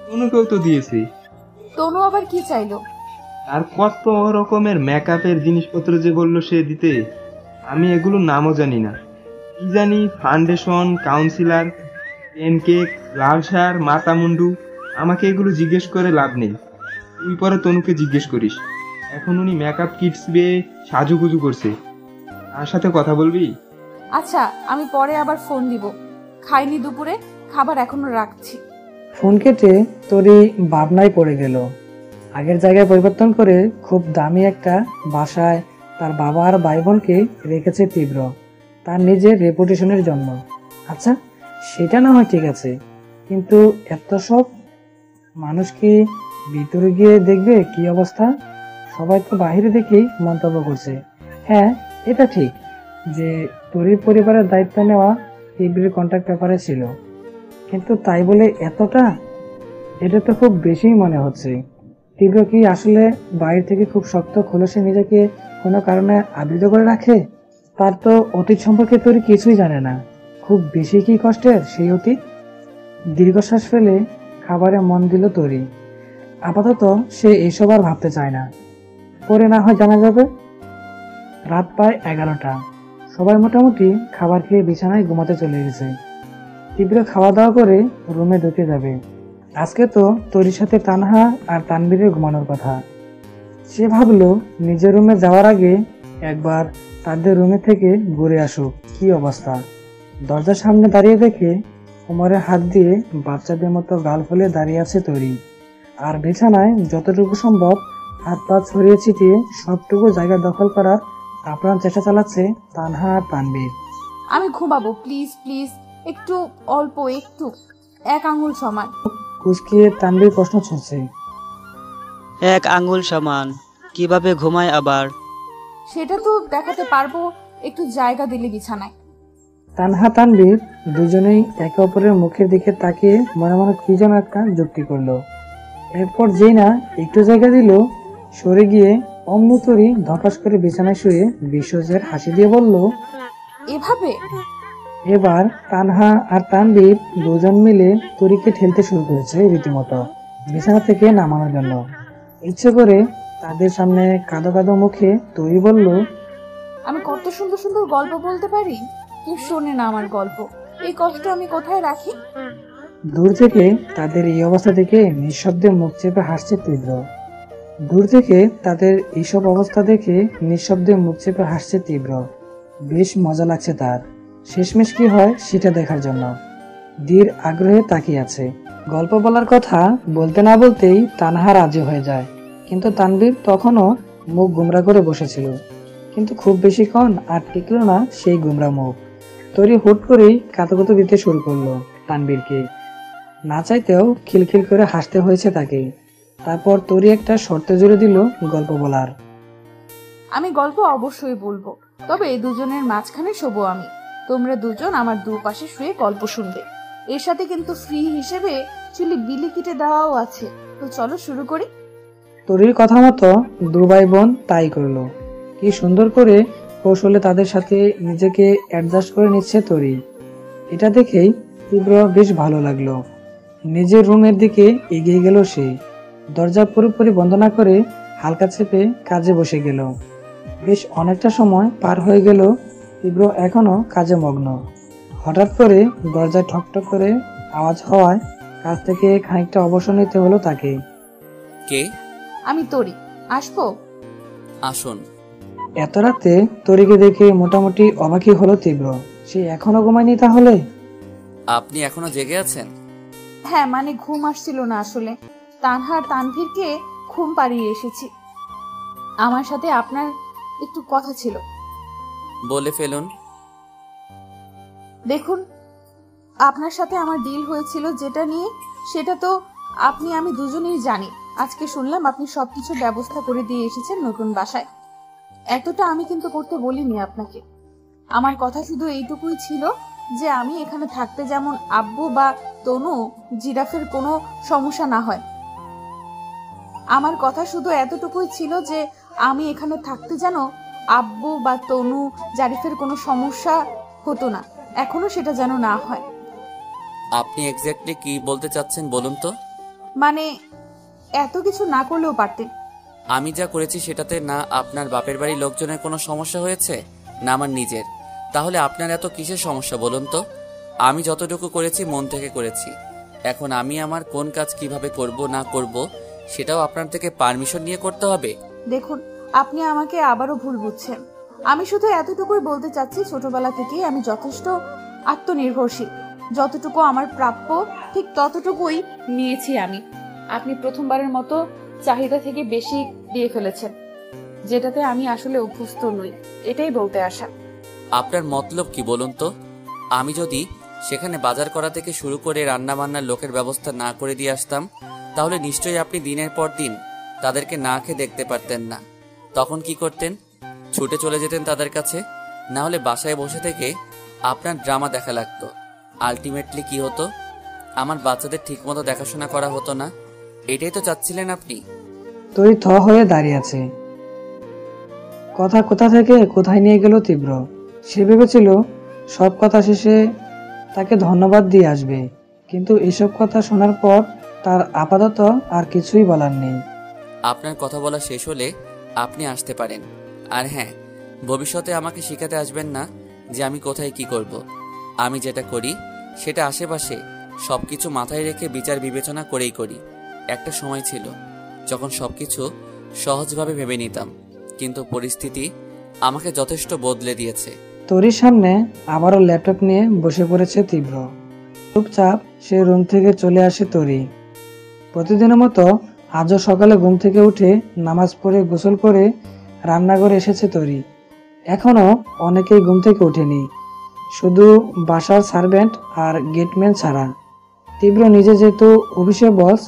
তনুকেও তো দিয়েছে। তনু আবার কি চাইলো? আর কত রকমের মেকআপের জিনিসপত্র যে বললো সে দিতে, আমি এগুলো নামও জানি না। কি জানি ফাউন্ডেশন, কাউন্সিলার, পেন কেক, লাল সার, মাথা মুন্ডু। আমাকে এগুলো জিজ্ঞেস করে লাভ নেই, তুই পরে তনুকে জিজ্ঞেস করিস। এখন উনি মেকআপ কিটস দিয়ে সাজুগুজু করছে, তার সাথে কথা বলবি? আচ্ছা, আমি পরে আবার ফোন দিব। খাইনি দুপুরে, খাবার এখনো রাখছি। ফোন কেটে তরি ভাবনায় পড়ে গেল। আগের জায়গায় পরিবর্তন করে খুব দামি একটা বাসায় তার বাবা আর ভাই বোনকে রেখেছে তীব্র, তার নিজের রেপুটেশনের জন্য। আচ্ছা, সেটা না হয় ঠিক আছে, কিন্তু এত সব মানুষ কি ভিতরে গিয়ে দেখবে কি অবস্থা? সবাই তো বাইরে দেখেই মন্তব্য করছে। হ্যাঁ, এটা ঠিক যে তরির পরিবারের দায়িত্ব নেওয়া তীব্রের কন্ট্যাক্ট পেপারে ছিল, কিন্তু তাই বলে এতটা? এটা তো খুব বেশি মনে হচ্ছে। তীব্র কি আসলে বাইরে থেকে খুব শক্ত খোলসে নিজেকে কোনো কারণে আবৃত করে রাখে? তার তো অতীত সম্পর্কে তরি কিছুই জানে না। খুব বেশি কি কষ্টের সেই অতীত? দীর্ঘশ্বাস ফেলে খাবারে মন দিল তরি। আপাতত সে এসব আর ভাবতে চায় না, পরে না হয় জানা যাবে। রাত প্রায় 11টা। সবাই মোটামুটি খাবার খেয়ে বিছানায় ঘুমাতে চলে গেছে। তীব্র খাওয়া দাওয়া করে রুমে ঢুকে যাবে। আজকে তো তরির সাথে তানহা আর তানবীরের ঘুমানোর কথা। সে ভাবলো নিজের রুমে যাওয়ার আগে একবার তাদের রুমে থেকে ঘুরে আসুক কি অবস্থা। দরজার সামনে দাঁড়িয়ে দেখে কোমরে হাত দিয়ে বাচ্চাদের মতো গাল ফুলে দাঁড়িয়ে আছে তরি, আর বিছানায় যতটুকু সম্ভব হাত পা ছড়িয়ে ছিটিয়ে সবটুকু জায়গা দখল করার আপ্রাণ চেষ্টা চালাচ্ছে তানহা আর তানবীর। আমি ঘুমাবো, প্লিজ প্লিজ, একটু অল্প, একটু, 1 আঙ্গুল সমান। কুচকিয়ে তানবীর প্রশ্ন ছুঁড়ছে। 1 আঙ্গুল সমান কিভাবে ঘুমায় আবার? সেটা তো দেখাতে পারবো, একটু জায়গা দিলে বিছানায়। তানহা তানবীর দুজনেই একে অপরের মুখের দিকে তাকিয়ে মনে মনে কি যেন একটা যুক্তি করলো। এরপর যেই না একটু জায়গা দিল, সরে গিয়ে অমনি তরি ধপাস করে বিছানায় শুয়ে বিশ্বজের হাসি দিয়ে বলল, এভাবে? এবার তানহা আর তানবীর দুজন মিলে তরিকে ঠেলতে শুরু করেছে রীতিমতো বিছানা থেকে নামানোর জন্য। ইচ্ছে করে তাদের সামনে কাঁদো কাঁদো মুখে তরি বলল, আমি কত সুন্দর সুন্দর গল্প বলতে পারি, কেউ শোনে না আমার গল্প। এই কষ্ট আমি কোথায় রাখি? দূর থেকে তাদের এই অবস্থা দেখে নিঃশব্দে মুখ চেপে হাসছে তীব্র। বেশ মজা লাগছে তার। শেষমেশ কি হয় সেটা দেখার জন্য ধীর আগ্রহে তাকিয়ে আছে। গল্প বলার কথা বলতে না বলতেই তানহা রাজি হয়ে যায়, কিন্তু তানবীর তখনও মুখ গুমরা করে বসেছিল। কিন্তু খুব বেশিক্ষণ আর টিকলো না সেই গুমরা মুখ। তরি হুট করেই কাতকুতো দিতে শুরু করলো তানবীরকে। না চাইতেও খিলখিল করে হাসতে হয়েছে তাকে। তারপর তরি একটা শর্তে জুড়ে দিল গল্প বলার। আমি গল্প অবশ্যই বলবো, তবে দুজনের মাঝখানে শোবো আমি। তোমরা দুজন আমার দুপাশে শুয়ে গল্প শুনবে। এর সাথে কিন্তু ফ্রি হিসেবে চুলি বিলি কেটে দেওয়াও আছে। তো চলো শুরু করি। তরির কথা মতো দুই বোন তাই করলো। কি সুন্দর করে কৌশলে তাদের সাথে নিজেকে অ্যাডজাস্ট করে নিচ্ছে তরি। এটা দেখেই তীব্র বেশ ভালো লাগলো। নিজের রুমের দিকে এগিয়ে গেল সে। দরজা পুরোপুরি বন্ধ না করে হালকা চেপে কাজে বসে গেল। বেশ অনেকটা সময় পার হয়ে গেল, তীব্র এখনো কাজে মগ্ন। হঠাৎ করে দরজায় ঠকঠক করে আওয়াজ হওয়ায় কাজ থেকে খানিকটা অবসর নিতে হলো তাকে। কে? আমি তরি, আসবো? আসুন। এত রাতে তরিকে দেখে মোটামুটি অবাকই হলো তীব্র। সে এখনো ঘুমায়নি তাহলে? আপনি এখনো জেগে আছেন? হ্যাঁ, মানে ঘুম আসছিল না আসলে। তানহা আর তানভীরকে ঘুম পাড়িয়ে এসেছি। আমার সাথে আপনার একটু কথা ছিল। বলে ফেলুন। দেখুন, আপনার সাথে আমার ডিল হয়েছিল যেটা নিয়ে, সেটা তো আমি দুজনেই জানি। আজকে শুনলাম আপনি সবকিছু ব্যবস্থা করে দিয়ে এসেছেন নতুন বাসায়। এতটা আমি কিন্তু করতে বলিনি আপনাকে। আমার কথা শুধু এইটুকুই ছিল যে আমি এখানে থাকতে যেমন আব্বু বা তনু জিরাফের কোনো সমস্যা না হয়। আমার কথা শুধু এতটুকুই ছিল যে আমি এখানে থাকতে যেন আব্বু বা তনু জারিফের কোনো সমস্যা হতো না, এখনো সেটা যেন না হয়। আপনি এক্স্যাক্টলি কি বলতে চাচ্ছেন বলুন তো? মানে এত কিছু না করলেও পারতেন। আমি যা করেছি সেটাতে না আপনার বাপের বাড়ির লোকজনের কোনো সমস্যা হয়েছে, না আমার নিজের। তাহলে আপনার এত কিসের সমস্যা বলুন তো? আমি যতটুকু করেছি মন থেকে করেছি। এখন আমি আমার কোন কাজ কিভাবে করব না করব সেটাও আপনার থেকে পারমিশন নিয়ে করতে হবে। দেখুন, আপনি আমাকে আবারও ভুল বুঝছেন। আমি শুধু এতটুকুই বলতে চাচ্ছি, ছোটবেলা থেকেই আমি যথেষ্ট আত্মনির্ভরশীল। যতটুকু আমার প্রাপ্য ঠিক ততটুকুই নিয়েছি আমি। আপনি প্রথমবারের মতো চাহিদা থেকে বেশি দিয়ে ফেলেছেন, যেটাতে আমি আসলে অভ্যস্ত নই। এটাই বলতে আসা। আপনার মতলব কি বলুন তো? আমি যদি সেখানে বাজার করা থেকে শুরু করে রান্না বান্নার লোকের ব্যবস্থা না করে দিয়ে আসতাম, তাহলে নিশ্চয়ই আপনি দিনের পর দিন তাদেরকে না খেয়ে দেখতে পারতেন না। তখন কি করতেন? ছুটে চলে যেতেন তাদের কাছে, না হলে বাসায় বসে থেকে আপনার ড্রামা দেখা লাগতো। আলটিমেটলি কি হতো? আমার বাচ্চাদের ঠিকমতো দেখাশোনা করা হতো না। এটাই তো চাচ্ছিলেন আপনি। তরি থ হয়ে দাঁড়িয়ে আছে। কথা কোথা থেকে কোথায় নিয়ে গেল তীব্র। সে ভেবেছিল সব কথা শেষে তাকে ধন্যবাদ দিয়ে আসবে, কিন্তু এসব কথা শোনার পর তার আপাতত আর কিছুই বলার নেই। আপনার কথা বলা শেষ হলে আপনি আসতে পারেন। আর হ্যাঁ, ভবিষ্যতে আমাকে শেখাতে আসবেন না যে আমি কোথায় কি করব। আমি যেটা করি সেটা আশেপাশে সবকিছু মাথায় রেখে বিচার বিবেচনা করেই করি। একটা সময় ছিল যখন সবকিছু সহজভাবে ভেবে নিতাম, কিন্তু পরিস্থিতি আমাকে যথেষ্ট বদলে দিয়েছে। তরির সামনে আবারও ল্যাপটপ নিয়ে বসে পড়েছে তীব্র। চুপচাপ সে রুম থেকে চলে আসে তরি। প্রতিদিনের মতো আজও সকালে ঘুম থেকে উঠে নামাজ পড়ে গোসল করে রান্নাঘরে এসেছে তরি। এখনো অনেকেই ঘুম থেকে ওঠেনি, শুধু বাসার সার্ভেন্ট আর গেটম্যান ছাড়া। তীব্র নিজে যেহেতু অফিসে বস,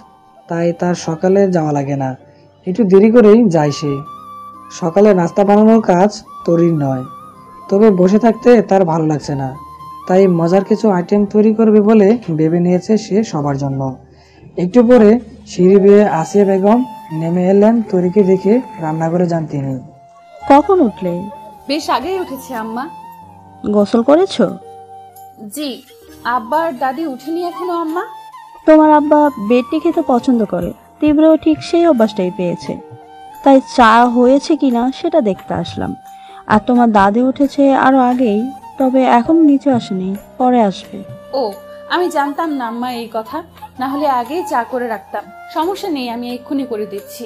তাই তার সকালে যাওয়া লাগে না, একটু দেরি করেই যায় সে। সকালে নাস্তা বানানোর কাজ তরির নয়, তবে বসে থাকতে তার ভালো লাগছে না, তাই মজার কিছু আইটেম তৈরি করবে বলে ভেবে নিয়েছে সে সবার জন্য। একটু পরে সিঁড়ি বেয়ে আসিয়া বেগম নেমে এলেন। তরিকে দেখে রান্নাঘরে যান তিনি। কখন উঠলে? বেশ আগেই উঠেছে আম্মা। গোসল করেছো? জি। আব্বা আর দাদি উঠেনি এখনো আম্মা। তোমার আব্বা বেডটি খেতে পছন্দ করে, তীব্রও ঠিক সেই অভ্যাসটাই পেয়েছে, তাই চা হয়েছে কিনা সেটা দেখতে আসলাম। আর তোমার দাদি উঠেছে আরো আগেই, তবে এখন নিচে আসেনি, পরে আসবে। ও, আমি জানতাম না আম্মা এই কথা, না হলে আগেই চা করে রাখতাম। সমস্যা নেই, আমি এক্ষুনি করে দিচ্ছি।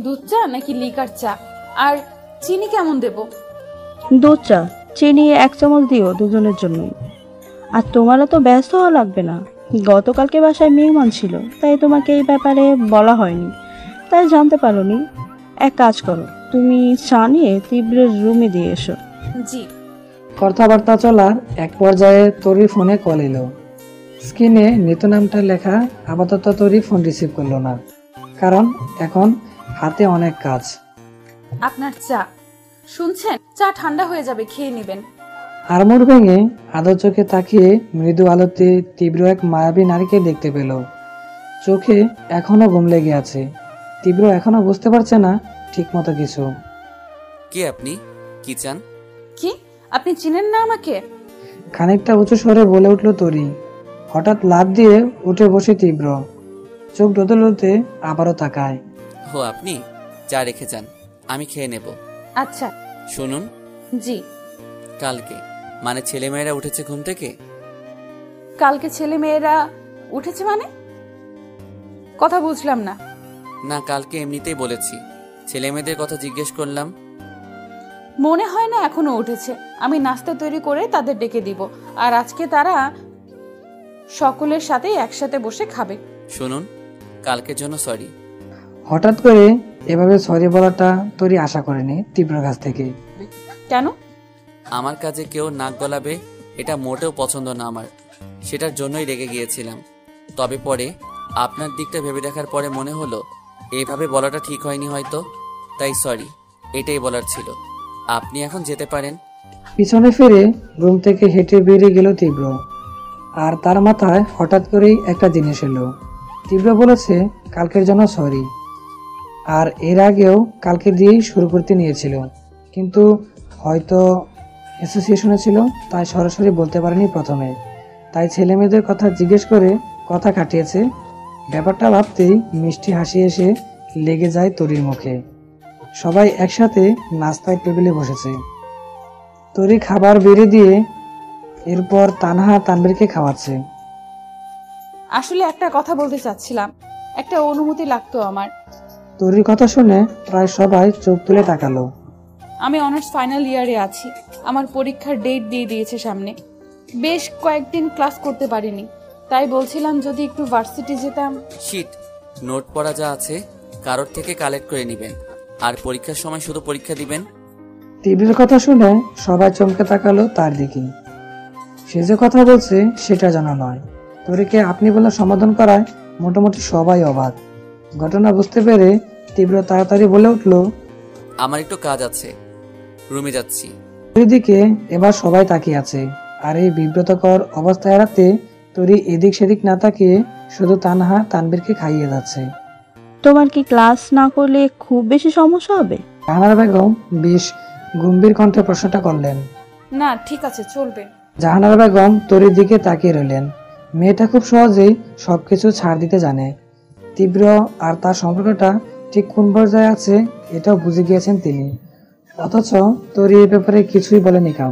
দুধ চা নাকি লিকার চা? আর চিনি কেমন দেব? দুধ চা, চিনি 1 চামচ দিও দুজনের জন্যই। আর তোমারও তো ব্যস্ত হওয়া লাগবে না, গতকালকে বাসায় মেহমান ছিল, তাই তোমাকে এই ব্যাপারে বলা হয়নি, তাই জানতে পারোনি। এক কাজ করো, তুমি চা নিয়ে তীব্রের রুমে দিয়ে এসো। জি। কথাবার্তা চলার এক পর্যায়ে তরির ফোনে কল এলো। স্ক্রিনে নিতু নামটা লেখা। আপাতত তরি ফোন রিসিভ করলো না, কারণ এখন হাতে অনেক কাজ। আপনার চা। শুনছেন? চা ঠান্ডা হয়ে যাবে, খেয়ে নেবেন। আড়মোড় ভেঙে আদর চোখে তাকিয়ে মৃদু আলোতে তীব্র এক মায়াবী নারীকে দেখতে পেল। চোখে এখনো ঘুম লেগে আছে। তীব্র এখনো বুঝতে পারছে না ঠিক মতো কিছু। কে আপনি? কি চান? কি, আপনি চিনেন না আমাকে? খানিকটা উঁচু স্বরে বলে উঠল তরি। হঠাৎ লাফ দিয়ে উঠে বসে তীব্র, চোখ দোদলতে আবারও তাকায়। হো, আপনি? চা রেখে যান, আমি খেয়ে নেব। আচ্ছা। শুনুন। জি। কালকে মানে ছেলেমেয়েরা উঠেছে ঘুম থেকে? কালকে ছেলে মেয়েরা উঠেছে মানে? কথা বুঝলাম না। না, কালকে এমনিতেই বলেছি, ছেলে মেয়েদের কথা জিজ্ঞেস করলাম। মনে হয় না এখনো উঠেছে। আমি নাস্তা তৈরি করে তাদের ডেকে দিব, আর আজকে তারা সকলের সাথে একসাথে বসে খাবে। শুনুন, কালকের জন্য সরি। হঠাৎ করে এভাবে সরি বলাটা তরি আশা করেনি তীব্র কাছ থেকে। কেন? আমার কাজে কেউ নাক গলাবে এটা মোটেও পছন্দ না আমার, সেটার জন্যই রেগে গিয়েছিলাম। তবে পরে আপনার দিকটা ভেবে দেখার পরে মনে হলো এইভাবে বলাটা ঠিক হয়নি হয়তো, তাই সরি, এটাই বলার ছিল। আপনি এখন যেতে পারেন। পিছনে ফিরে রুম থেকে হেঁটে বেরিয়ে গেল তীব্র। আর তার মাথায় হঠাৎ করেই একটা জিনিস এলো। তীব্র বলেছে কালকের জন্য সরি, আর এর আগেও কালকে দিয়েই শুরু করতে নিয়েছিল, কিন্তু হয়তো অ্যাসোসিয়েশনে ছিল, তাই সরাসরি বলতে পারেনি প্রথমে, তাই ছেলে মেয়েদের কথা জিজ্ঞেস করে কথা কাটিয়েছে। ব্যাপারটা ভাবতেই মিষ্টি হাসি এসে লেগে যায় তরির মুখে। সবাই একসাথে নাস্তায় টেবিলে বসেছে। তরি খাবার বেড়ে দিয়ে এরপর তানহা তানবীরকে খাওয়াচ্ছে। আসলে একটা কথা বলতে চাচ্ছিলাম, একটা অনুমতি লাগতো আমার। তরির কথা শুনে প্রায় সবাই চোখ তুলে তাকালো। আমি অনার্স ফাইনাল ইয়ারে আছি। আমার পরীক্ষার ডেট দিয়ে দিয়েছে সামনে। বেশ কয়েকদিন ক্লাস করতে পারিনি, তাই বলছিলাম যদি একটু ভার্সিটি যেতাম। শিট, নোট পড়া যা আছে কারোর থেকে কালেক্ট করে নেবেন, আর পরীক্ষার সময় শুধু পরীক্ষা দিবেন। তীব্রের কথা শুনে সবাই চমকে তাকালো তার দিকে। সে যে কথা বলছে সেটা জানা নয়। তরিকে আপনি বলে সমাধান করায় মোটামুটি সবাই অবাক। ঘটনা বুঝতে পেরে তীব্র তাড়াতাড়ি বলে উঠল, আমার একটু কাজ আছে, রুমে যাচ্ছি। দিকে এবার সবাই তাকিয়ে আছে, আর এই বিব্রতকর অবস্থা এড়াতে তরি এদিক সেদিক না তাকিয়ে শুধু তানহা তানবীরকে খাইয়ে যাচ্ছে। তোমার কি ক্লাস না করলে খুব বেশি সমস্যা হবে? জাহানারা বেগম বেশ গম্ভীর কণ্ঠে প্রশ্নটা করলেন। না, ঠিক আছে, চলবে। জাহানারা বেগম তরির দিকে তাকিয়ে রইলেন। মেয়েটা খুব সহজেই সবকিছু ছাড় দিতে জানে। তীব্র আর তার সম্পর্কটা ঠিক কোন পর্যায়ে আছে এটাও বুঝে গিয়েছেন তিনি। অথচ তরি এই ব্যাপারে কিছুই বলেনি কাউ।